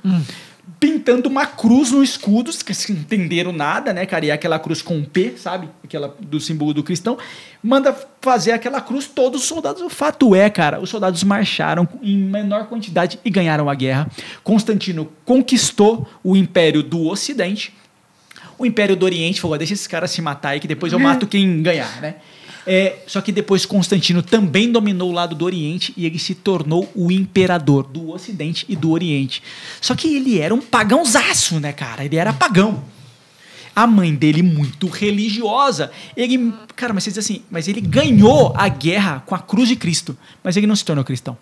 pintando uma cruz no escudo, que se entenderam nada, né, cara? E é aquela cruz com um P, sabe? Aquela do símbolo do cristão. Manda fazer aquela cruz, todos os soldados. O fato é, cara, os soldados marcharam em menor quantidade e ganharam a guerra. Constantino conquistou o Império do Ocidente. O Império do Oriente falou, deixa esses caras se matar aí, que depois eu mato quem ganhar, né? Só que depois Constantino também dominou o lado do Oriente e ele se tornou o imperador do Ocidente e do Oriente. Só que ele era um pagãozaço, né, cara? Ele era pagão. A mãe dele, muito religiosa. Cara, mas você diz assim, mas ele ganhou a guerra com a cruz de Cristo. Mas ele não se tornou cristão.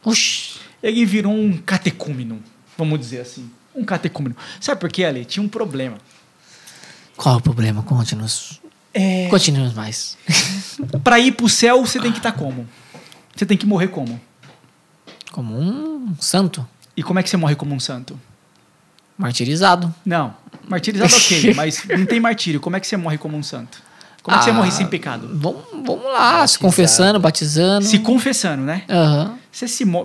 Oxi. Ele virou um catecúmeno, vamos dizer assim. Um catecúmeno. Sabe por quê, Ale? Tinha um problema. Qual o problema? Conte-nos. Continue mais. Para ir pro céu, você tem que estar como? Você tem que morrer como? Como um santo. E como é que você morre como um santo? Martirizado. Não. Martirizado ok, mas não tem martírio. Como é que você morre como um santo? Como é que você morre sem pecado? Vamos lá, se confessando, batizando. Se confessando, né? Uhum.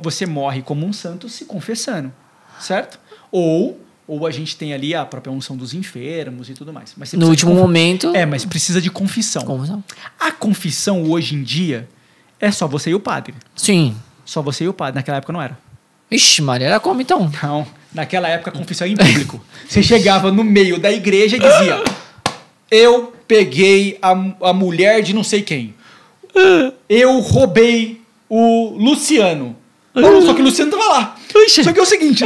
Você morre como um santo se confessando, certo? Ou a gente tem ali a própria unção dos enfermos e tudo mais. Mas no último momento... mas precisa de confissão. A confissão, hoje em dia, é só você e o padre. Sim. Só você e o padre. Naquela época não era. Ixi, Maria, era como então? Não. Naquela época, a confissão era em público. Você chegava no meio da igreja e dizia: eu peguei a mulher de não sei quem. Eu roubei o Luciano. Só que o Luciano tava lá. Só que é o seguinte,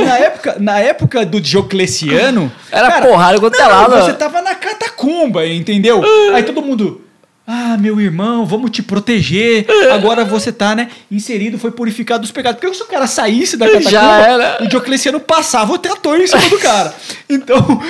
na época do Diocleciano... Era porrada quanto é lá, você tava na catacumba, entendeu? Aí todo mundo... Ah, meu irmão, vamos te proteger. Agora você tá, né, inserido, foi purificado dos pecados. Porque se o cara saísse da catacumba, o Diocleciano passava o trator em cima do cara. Então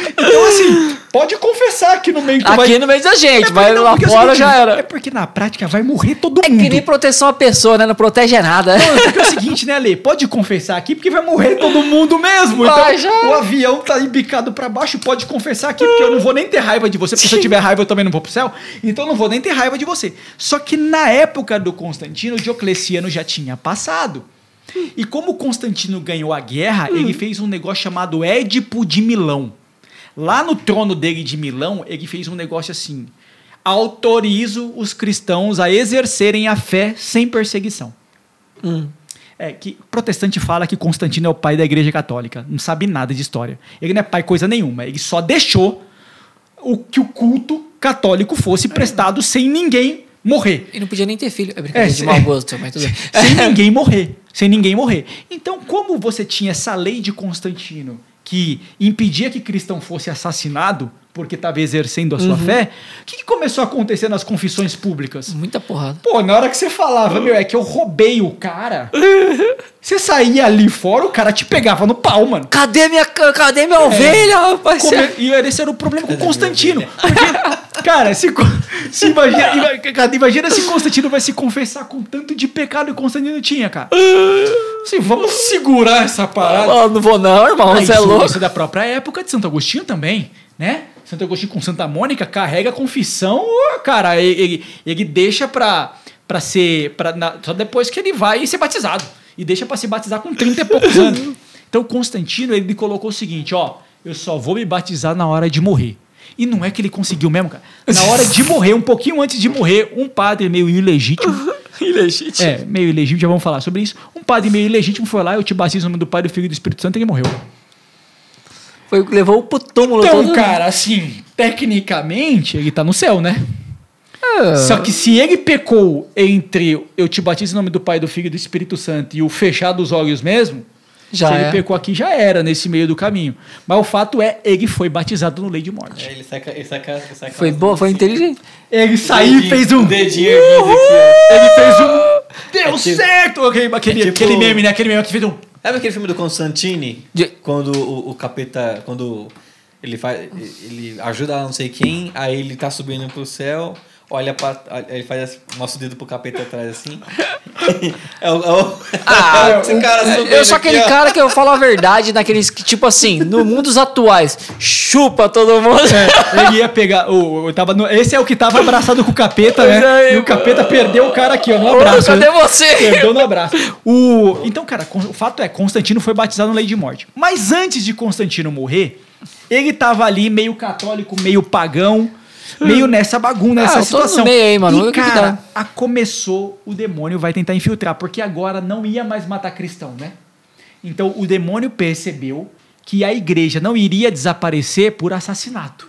assim, pode confessar aqui no meio. Aqui no meio da gente, mas lá fora já era. É porque na prática vai morrer todo mundo. É que nem proteção à pessoa, né? Não protege nada. Não, porque é o seguinte, né, Ale? Pode confessar aqui porque vai morrer todo mundo mesmo. Então, o avião tá embicado pra baixo, pode confessar aqui porque eu não vou nem ter raiva de você. Porque se eu tiver raiva eu também não vou pro céu. Então eu não vou nem ter raiva de você. Só que na época do Constantino, o Diocleciano já tinha passado. E como Constantino ganhou a guerra, ele fez um negócio chamado Édipo de Milão. Lá no trono dele de Milão, ele fez um negócio assim: autorizo os cristãos a exercerem a fé sem perseguição. Que protestante fala que Constantino é o pai da Igreja Católica. Não sabe nada de história. Ele não é pai coisa nenhuma. Ele só deixou que o culto católico fosse prestado sem ninguém morrer. E não podia nem ter filho. É brincadeira de mau gosto, mas tudo bem. Sem ninguém morrer. Então, como você tinha essa lei de Constantino que impedia que cristão fosse assassinado porque estava exercendo a sua fé, o que começou a acontecer nas confissões públicas? Muita porrada. Pô, na hora que você falava, é que eu roubei o cara, você saía ali fora, o cara te pegava no pau, mano. Cadê minha ovelha, rapaz? E esse era o problema com o Constantino. Porque, cara, imagina se Constantino vai se confessar com tanto de pecado que Constantino tinha, cara. Assim, vamos segurar essa parada. Não vou não, irmão, você é louco. Isso é da própria época de Santo Agostinho também, né? Santo Agostinho com Santa Mônica carrega a confissão, cara, ele deixa só depois que ele vai ser batizado. E deixa para se batizar com 30 e poucos anos. Então Constantino, ele colocou o seguinte, eu só vou me batizar na hora de morrer. E não é que ele conseguiu mesmo, cara. Na hora de morrer, um pouquinho antes de morrer, um padre meio ilegítimo... meio ilegítimo, já vamos falar sobre isso. Um padre meio ilegítimo foi lá, eu te batizo no nome do Pai, do Filho e do Espírito Santo, e ele morreu. Levou pro túmulo então, todo. Cara, assim, tecnicamente, ele tá no céu, né? Só que se ele pecou entre eu te batizo em nome do Pai, do Filho e do Espírito Santo e o fechar dos olhos mesmo, se ele pecou aqui, já era nesse meio do caminho. Mas o fato é, ele foi batizado no lei de morte. Ele saca foi boa, foi inteligente. Ele saiu e fez um... Dedinho aqui, ó. Ele fez um... Deu certo! Aquele meme, né? Aquele meme que fez um... Sabe aquele filme do Constantine? Quando o capeta... Quando ele ajuda não sei quem, aí ele tá subindo pro céu, olha pra... Ele faz assim, nosso dedo pro capeta atrás assim. Esse cara eu sou aquele cara que eu falo a verdade naqueles que, tipo assim, no mundo dos atuais, chupa todo mundo. Ele ia pegar... esse é o que tava abraçado com o capeta, né? E o capeta perdeu o cara aqui, ó, no abraço. Cadê você? Perdeu no abraço. Então, cara, o fato é, Constantino foi batizado na lei de morte. Mas antes de Constantino morrer, ele tava ali meio católico, meio pagão, meio nessa bagunça, nessa situação. Meio aí, mano. E, cara, começou, o demônio vai tentar infiltrar, porque agora não ia mais matar cristão, né? Então, o demônio percebeu que a igreja não iria desaparecer por assassinato,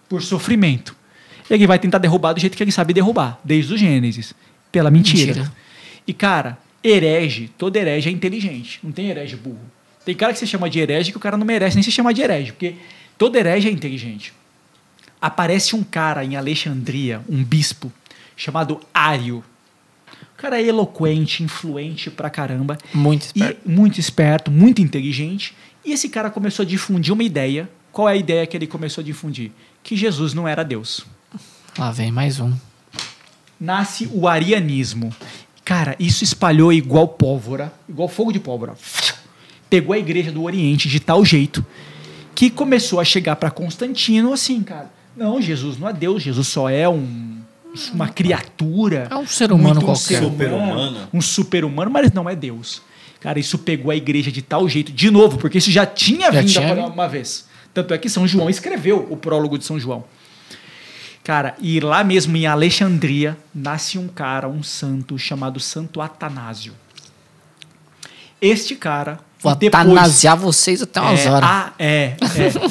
por sofrimento. Ele vai tentar derrubar do jeito que ele sabe derrubar, desde o Gênesis, pela mentira. E, cara, herege, todo herege é inteligente. Não tem herege burro. Tem cara que se chama de herege que o cara não merece nem se chamar de herege, porque todo herege é inteligente. Aparece um cara em Alexandria, um bispo, chamado Ário. O cara é eloquente, influente pra caramba. Muito esperto. Muito esperto, muito inteligente. E esse cara começou a difundir uma ideia. Qual é a ideia que ele começou a difundir? Que Jesus não era Deus. Lá vem mais um. Nasce o arianismo. Cara, isso espalhou igual pólvora, igual fogo de pólvora. Pegou a igreja do Oriente de tal jeito que começou a chegar para Constantino assim, cara. Não, Jesus não é Deus, Jesus só é uma criatura. É um ser humano qualquer. Um super-humano, mas não é Deus. Cara, isso pegou a igreja de tal jeito, de novo, porque isso já tinha vindo uma vez. Tanto é que São João escreveu o prólogo de São João. Cara, e lá mesmo em Alexandria, nasce um cara, um santo, chamado Santo Atanásio. Este cara... Vou atanasiar vocês até umas horas.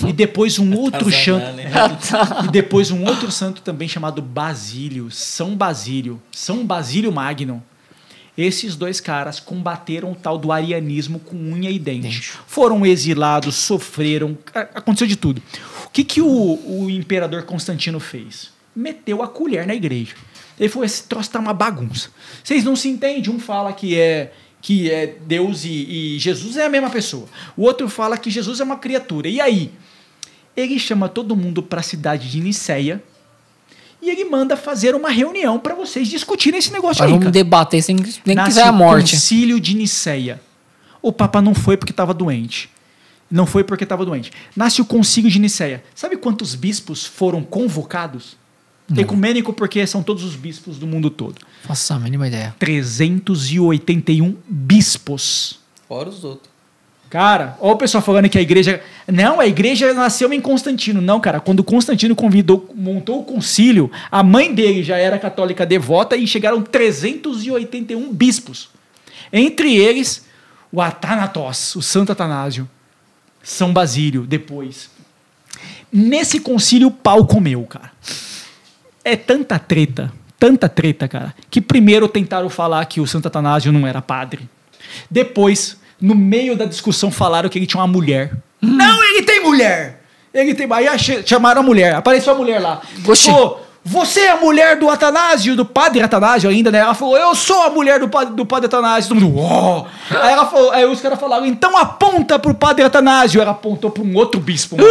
E depois um outro e depois um outro santo também chamado Basílio, São Basílio Magno. Esses dois caras combateram o tal do arianismo com unha e dente. Foram exilados, sofreram, aconteceu de tudo. O que o imperador Constantino fez? Meteu a colher na igreja. Ele falou, esse troço tá uma bagunça. Vocês não se entendem, um fala que é Deus e Jesus é a mesma pessoa. O outro fala que Jesus é uma criatura. E aí? Ele chama todo mundo para a cidade de Niceia e ele manda fazer uma reunião para vocês discutirem esse negócio aí. Vamos debater sem nem quiser a morte. Nasce o Concílio de Niceia. O Papa não foi porque estava doente. Nasce o Concílio de Niceia. Sabe quantos bispos foram convocados? Ecumênico porque são todos os bispos do mundo todo. Nossa, a mínima ideia. 381 bispos. Fora os outros. Cara, olha o pessoal falando que a igreja... Não, a igreja nasceu em Constantino. Não, cara, quando Constantino montou o concílio, a mãe dele já era católica devota e chegaram 381 bispos. Entre eles, o Athanatos, o Santo Atanásio, São Basílio, depois. Nesse concílio, o pau comeu, cara. É tanta treta, cara, que primeiro tentaram falar que o Santo Atanásio não era padre. Depois, no meio da discussão, falaram que ele tinha uma mulher. Não, ele tem mulher! Aí chamaram a mulher, apareceu a mulher lá. Falou, você é a mulher do Atanásio, do padre Atanásio ainda, né? Ela falou, eu sou a mulher do padre Atanásio. Todo mundo, uou! Aí os caras falaram, então aponta pro padre Atanásio. Ela apontou pra um outro bispo, mano.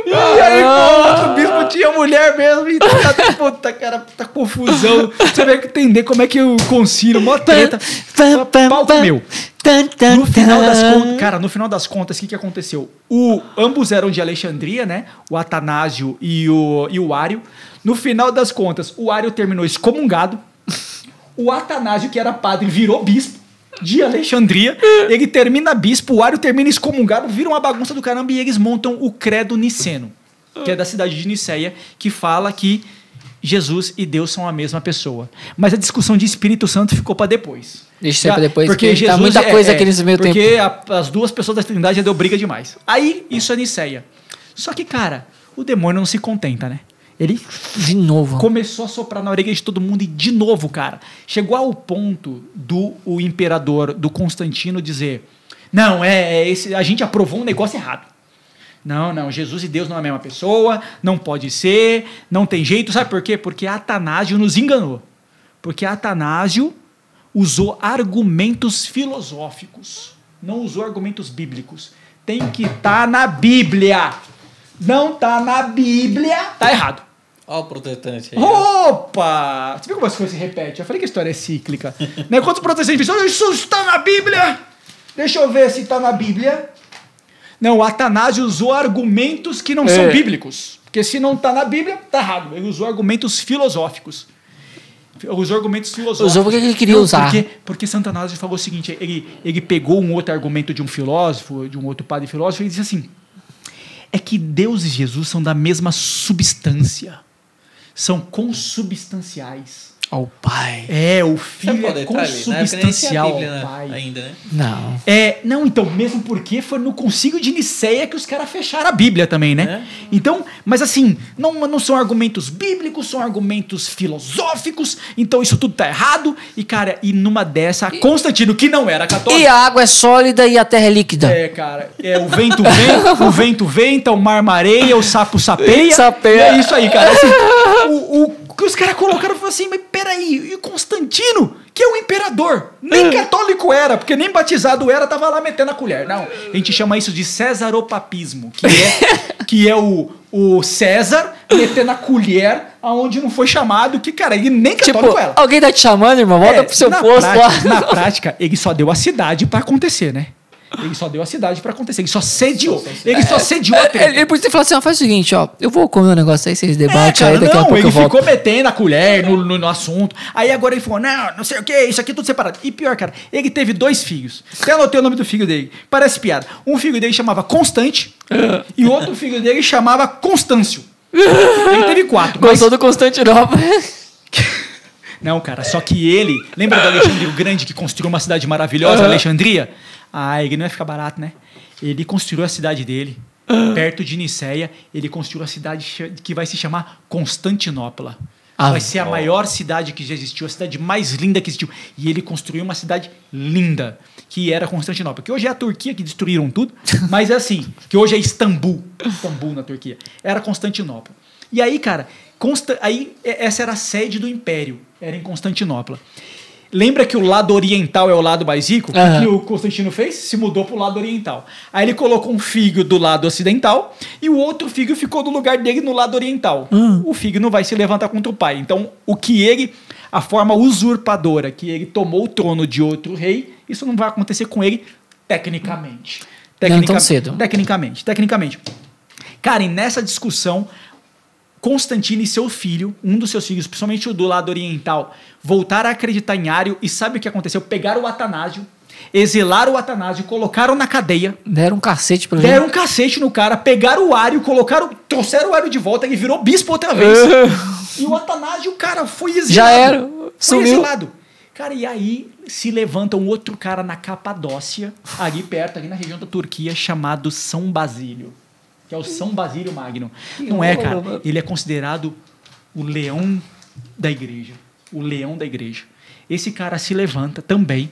E aí, o outro bispo tinha mulher mesmo. E puta, cara, puta confusão. Você vai entender como é que o concílio, mó treta. Pau comeu. No final das contas, cara, no final das contas, o que aconteceu? Ambos eram de Alexandria, né? O Atanásio e o Ário. No final das contas, o Ário terminou excomungado. O Atanásio, que era padre, virou bispo de Alexandria. Ele termina bispo, o Ário termina excomungado, vira uma bagunça do caramba e eles montam o Credo Niceno, que é da cidade de Niceia, que fala que Jesus e Deus são a mesma pessoa. Mas a discussão de Espírito Santo ficou para depois. Deixa eu para depois, porque Jesus, tá muita coisa aqui nesse meio tempo. Porque as duas pessoas da Trindade já deu briga demais. Aí, isso é Niceia. Só que, cara, o demônio não se contenta, né? Ele de novo começou a soprar na orelha de todo mundo e de novo, cara. Chegou ao ponto o imperador, do Constantino, dizer, não, a gente aprovou um negócio errado. Não, Jesus e Deus não é a mesma pessoa, não pode ser, não tem jeito. Sabe por quê? Porque Atanásio nos enganou. Porque Atanásio usou argumentos filosóficos, não usou argumentos bíblicos. Tem que estar na Bíblia. Não está na Bíblia, tá errado. Olha o protestante aí. Opa! Você viu como as coisas se repetem? Eu falei que a história é cíclica. Né? Quando os protestantes dizem, isso está na Bíblia! Deixa eu ver se está na Bíblia. Não, o Atanásio usou argumentos que não são bíblicos. Porque se não está na Bíblia, está errado. Ele usou argumentos filosóficos. Usou porque ele queria usar. Porque Santo Atanásio falou o seguinte, ele pegou um outro argumento de um filósofo, de um outro padre filósofo, e disse assim, é que Deus e Jesus são da mesma substância. São consubstanciais. Ao Pai. O Filho é consubstancial ao Pai. Ainda, né? Não. Não, então, mesmo porque foi no Concílio de Nicéia que os caras fecharam a Bíblia também, né? Então, mas assim, não são argumentos bíblicos, são argumentos filosóficos, então isso tudo tá errado. E, cara, numa dessa, Constantino, que não era católico... E a água é sólida e a terra é líquida. Cara, o vento vem, o vento venta, o mar mareia, o sapo sapeia. Sapeia. É isso aí, cara. Assim, o que os caras colocaram foi assim, mas peraí, e Constantino, que é o imperador, nem católico era, porque nem batizado era, tava lá metendo a colher. Não, a gente chama isso de cesaropapismo, que é o César metendo a colher aonde não foi chamado, que, cara, ele nem católico era. Alguém tá te chamando, irmão? Volta pro seu posto lá. Na prática, ele só deu a cidade pra acontecer, né? Ele só deu a cidade pra acontecer. Ele só sediou. Ele só sediou a treta. Ele podia ter falado assim, faz o seguinte, eu vou comer um negócio aí, vocês debatem aí, daqui a pouco eu volto. Ele ficou metendo a colher no assunto. Aí agora ele falou, não sei o que, isso aqui é tudo separado. E pior, cara, ele teve 2 filhos. Até anotei o nome do filho dele. Parece piada. Um filho dele chamava Constante e outro filho dele chamava Constâncio. Ele teve 4. Gostou do Constantinopla? Não, cara, só que ele... Lembra do Alexandre o Grande que construiu uma cidade maravilhosa, Alexandria? Ele não ia ficar barato, né? Ele construiu a cidade dele, perto de Nicéia. Ele construiu a cidade que vai se chamar Constantinopla. Vai ser a maior cidade que já existiu, a cidade mais linda que existiu. E ele construiu uma cidade linda, que era Constantinopla. Que hoje é a Turquia, que destruíram tudo, mas é assim, que hoje é Istambul na Turquia. Era Constantinopla. E aí, cara, essa era a sede do Império, era em Constantinopla. Lembra que o lado oriental é o lado mais rico? O que o Constantino fez? Se mudou para o lado oriental. Aí ele colocou um figo do lado ocidental e o outro figo ficou no lugar dele no lado oriental. O figo não vai se levantar contra o pai. Então, a forma usurpadora que ele tomou o trono de outro rei, isso não vai acontecer com ele tecnicamente. Não tão cedo. Tecnicamente. Cara, e nessa discussão, Constantino e seu filho, um dos seus filhos, principalmente o do lado oriental, voltaram a acreditar em Ário e sabe o que aconteceu? Pegaram o Atanásio, exilaram o Atanásio, colocaram na cadeia. Deram um cacete pra ele. Deram um cacete no cara, pegaram o Ário, trouxeram o Ário de volta, ele virou bispo outra vez. E o Atanásio, cara, foi exilado. Já era, sumiu. Foi exilado. Cara, e aí se levanta um outro cara na Capadócia, ali perto, ali na região da Turquia, chamado São Basílio. Que é o São Basílio Magno. Não é, cara. Ele é considerado o leão da igreja. O leão da igreja. Esse cara se levanta também.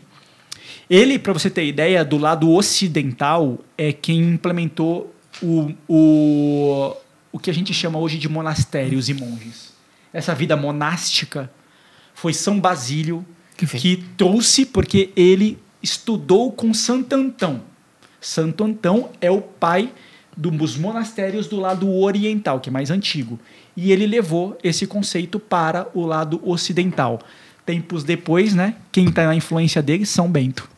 Ele, para você ter ideia, do lado ocidental, é quem implementou o que a gente chama hoje de monastérios e monges. Essa vida monástica foi São Basílio que trouxe, porque ele estudou com Santo Antão. Santo Antão é o pai dos monastérios do lado oriental, que é mais antigo. E ele levou esse conceito para o lado ocidental. Tempos depois, né? Quem está na influência dele? São Bento.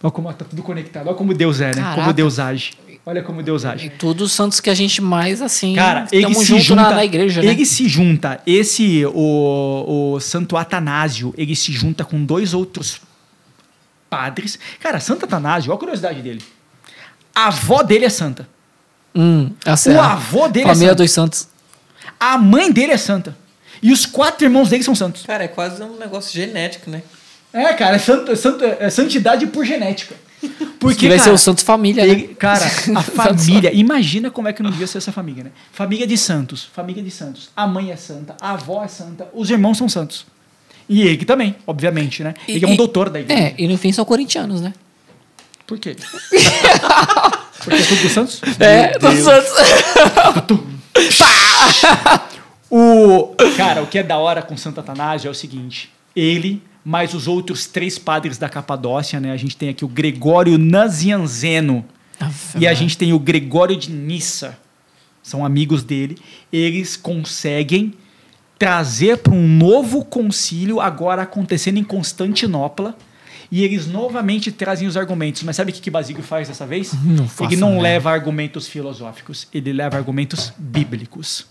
Olha como está tudo conectado. Olha como Deus é, né? Caraca. Como Deus age. Olha como Deus age. E todos os santos que a gente mais, assim, cara, estamos juntos na igreja, né? Ele se junta, o Santo Atanásio, ele se junta com 2 outros padres. Cara, Santo Atanásio, olha a curiosidade dele. A avó dele é santa. O avô dele é família santa. dos santos. A mãe dele é santa. E os 4 irmãos dele são santos. Cara, é quase um negócio genético, né? Cara, é santidade por genética. Porque, vai ser o Santos Família, né? Cara, a família... Imagina como é que não devia ser essa família, né? Família de santos. A mãe é santa, a avó é santa, os irmãos são santos. E ele também, obviamente, né? Ele é um doutor da igreja. E no fim são corintianos, né? Por quê? Porque é tudo do Santos? Dos Santos. Cara, o que é da hora com Santo Atanásio é o seguinte. Ele, mais os outros 3 padres da Capadócia, né? A gente tem aqui o Gregório Nazianzeno e a gente tem o Gregório de Nissa. São amigos dele. Eles conseguem trazer para um novo concílio, agora acontecendo em Constantinopla. E eles novamente trazem os argumentos. Mas sabe o que Basílio faz dessa vez? Ele não leva argumentos filosóficos. Ele leva argumentos bíblicos.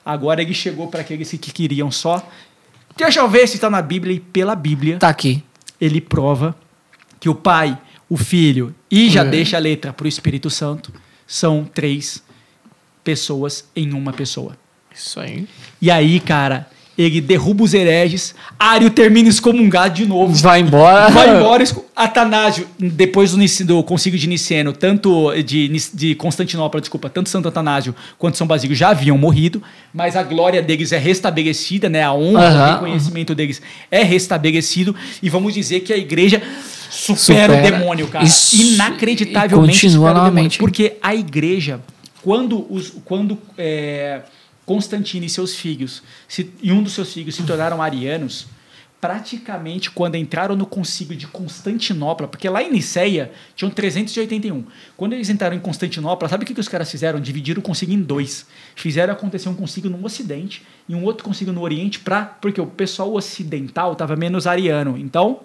Agora ele chegou para aqueles que queriam só... Deixa eu ver se está na Bíblia. E pela Bíblia... Tá aqui. Ele prova que o Pai, o Filho e já deixa a letra para o Espírito Santo são 3 pessoas em uma pessoa. Isso aí. E aí, cara... ele derruba os hereges, Ário termina excomungado de novo. Vai embora. Atanásio, depois do concílio de Niceno, tanto de Constantinopla, tanto Santo Atanásio quanto São Basílio já haviam morrido, mas a glória deles é restabelecida, né? A honra, o reconhecimento deles é restabelecido, e vamos dizer que a igreja supera o demônio, cara. Inacreditavelmente continua novamente. Porque a igreja, quando Constantino e seus filhos, e um dos seus filhos se tornaram arianos, praticamente quando entraram no concílio de Constantinopla, porque lá em Niceia tinham 381. Quando eles entraram em Constantinopla, sabe o que os caras fizeram? Dividiram o concílio em dois. Fizeram acontecer um concílio no Ocidente e um outro concílio no Oriente, porque o pessoal ocidental estava menos ariano. Então,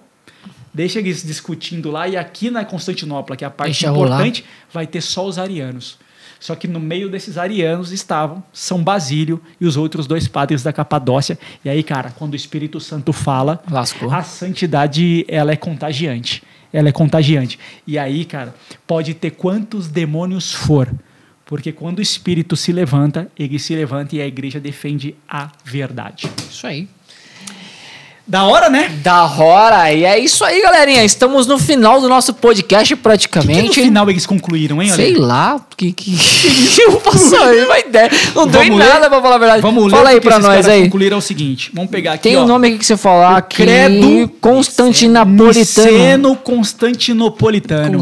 deixa eles discutindo lá, e aqui na Constantinopla, que é a parte importante, vai ter só os arianos. Só que no meio desses arianos estavam São Basílio e os outros 2 padres da Capadócia. E aí, cara, quando o Espírito Santo fala, lascou. A santidade, ela é contagiante. Ela é contagiante. E aí, cara, pode ter quantos demônios for. Porque quando o Espírito se levanta, ele se levanta e a igreja defende a verdade. Isso aí. Da hora, né? Da hora. E é isso aí, galerinha. Estamos no final do nosso podcast praticamente. Que no final eles concluíram, hein? Sei lá. Que eu faço aí, uma ideia. Não deu nada pra falar a verdade. Vamos ler. Fala aí pra nós aí. Concluíram é o seguinte. Vamos pegar aqui, tem um nome aqui que você falar aqui. Credo Constantinopolitano. Niceno-Constantinopolitano.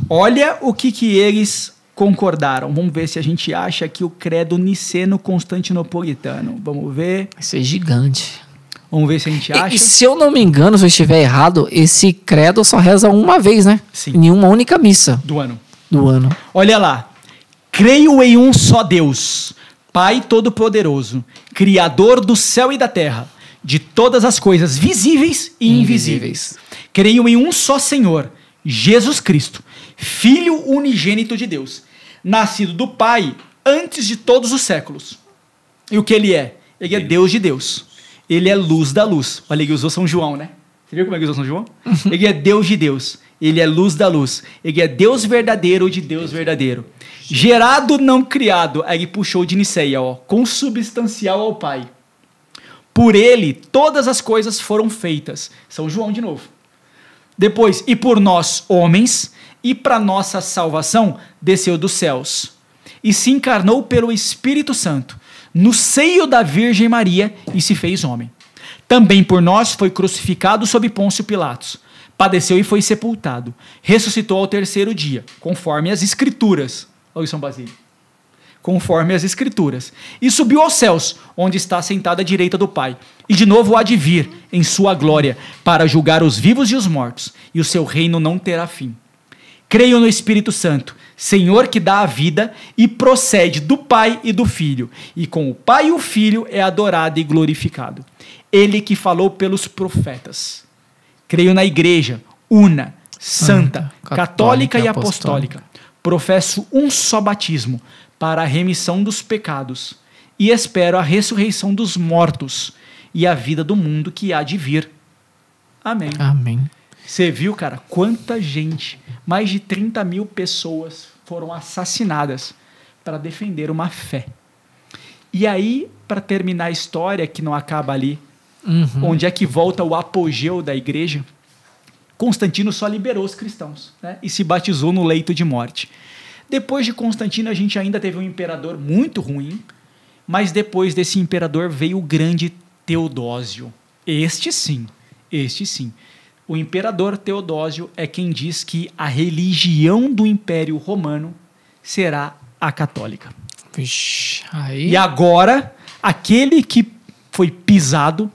Olha o que eles concordaram. Vamos ver se a gente acha aqui o credo niceno-constantinopolitano. Vamos ver. Isso é gigante. Vamos ver se a gente acha. E se eu não me engano, se eu estiver errado, esse credo só reza uma vez, né? Sim. Em uma única missa. Do ano. Olha lá. Creio em um só Deus, Pai Todo-Poderoso, Criador do céu e da terra, de todas as coisas visíveis e invisíveis. Creio em um só Senhor, Jesus Cristo, Filho unigênito de Deus, nascido do Pai antes de todos os séculos. E o que ele é? Ele é Deus de Deus. Ele é luz da luz. Olha, ele usou São João, né? Você viu como é que usou São João? Ele é Deus de Deus. Ele é luz da luz. Ele é Deus verdadeiro de Deus verdadeiro. Gerado, não criado. Aí ele puxou de Niceia, ó. Consubstancial ao Pai. Por ele, todas as coisas foram feitas. São João de novo. Depois, e por nós, homens, e para nossa salvação, desceu dos céus. E se encarnou pelo Espírito Santo, no seio da Virgem Maria, e se fez homem. Também por nós foi crucificado sob Pôncio Pilatos. Padeceu e foi sepultado. Ressuscitou ao 3º dia, conforme as Escrituras. Olha São Basílio. Conforme as Escrituras. E subiu aos céus, onde está sentado à direita do Pai. E de novo há de vir, em sua glória, para julgar os vivos e os mortos. E o seu reino não terá fim. Creio no Espírito Santo, Senhor que dá a vida e procede do Pai e do Filho. E com o Pai e o Filho é adorado e glorificado. Ele que falou pelos profetas. Creio na Igreja, una, santa, católica e apostólica. Professo um só batismo para a remissão dos pecados. E espero a ressurreição dos mortos e a vida do mundo que há de vir. Amém. Amém. Você viu, cara, quanta gente, mais de 30 mil pessoas foram assassinadas para defender uma fé. E aí, para terminar a história, que não acaba ali, onde é que volta o apogeu da igreja, Constantino só liberou os cristãos, né? E se batizou no leito de morte. Depois de Constantino, a gente ainda teve um imperador muito ruim, mas depois desse imperador veio o grande Teodósio. Este sim. O imperador Teodósio é quem diz que a religião do Império Romano será a católica. Vixe, aí... E agora, aquele que foi pisado,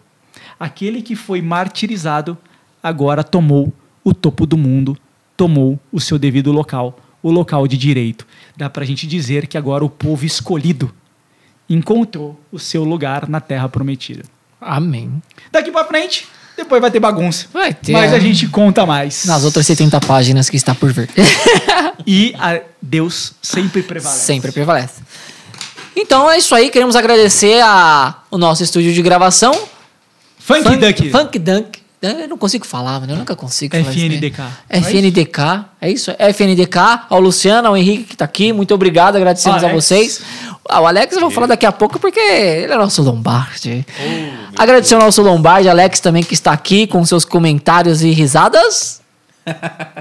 aquele que foi martirizado, agora tomou o topo do mundo, tomou o seu devido local, o local de direito. Dá pra gente dizer que agora o povo escolhido encontrou o seu lugar na Terra Prometida. Amém. Daqui pra frente... Depois vai ter bagunça. Vai ter. Mas a gente conta mais. Nas outras 70 páginas que está por vir. E Deus sempre prevalece. Sempre prevalece. Então é isso aí. Queremos agradecer o nosso estúdio de gravação. Funk Dunk. Eu não consigo falar, mano. Eu nunca consigo falar FNDK. FNDK. É isso? FNDK. Ao Luciano, ao Henrique que está aqui. Muito obrigado. Agradecemos a vocês. O Alex eu vou falar daqui a pouco porque ele é nosso Lombardi. Agradecer ao nosso Lombardi, Alex também, que está aqui com seus comentários e risadas.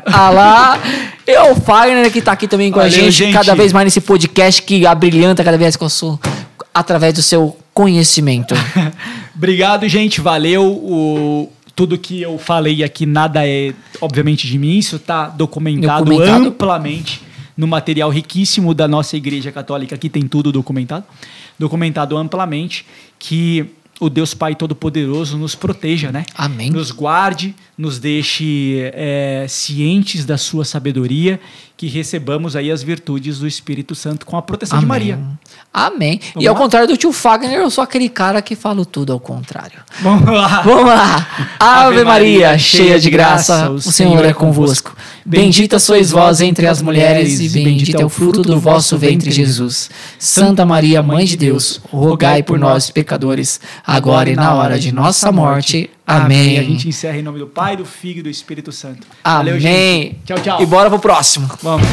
Lá. E o Fagner, que está aqui também com a gente, cada vez mais nesse podcast que abrilhanta cada vez que eu sou, através do seu conhecimento. Obrigado, gente. Valeu. Tudo que eu falei aqui, nada é, obviamente, de mim. Isso está documentado amplamente no material riquíssimo da nossa Igreja Católica. Aqui tem tudo documentado. Documentado amplamente. Que o Deus Pai Todo-Poderoso nos proteja, né? Amém. Nos guarde, nos deixe cientes da sua sabedoria, que recebamos aí as virtudes do Espírito Santo com a proteção de Maria. Amém. E ao contrário do tio Fagner, eu sou aquele cara que falo tudo ao contrário. Vamos lá. Vamos lá. Ave Maria, cheia de graça, o Senhor é convosco. Bendita sois vós entre as mulheres e bendito é o fruto do vosso ventre, Jesus. Santa Maria, Mãe de Deus, rogai por nós, pecadores, agora e na hora de nossa morte. Amém. A gente encerra em nome do Pai, do Filho e do Espírito Santo. Amém. Valeu, gente. Tchau, tchau. E bora pro próximo. Vamos.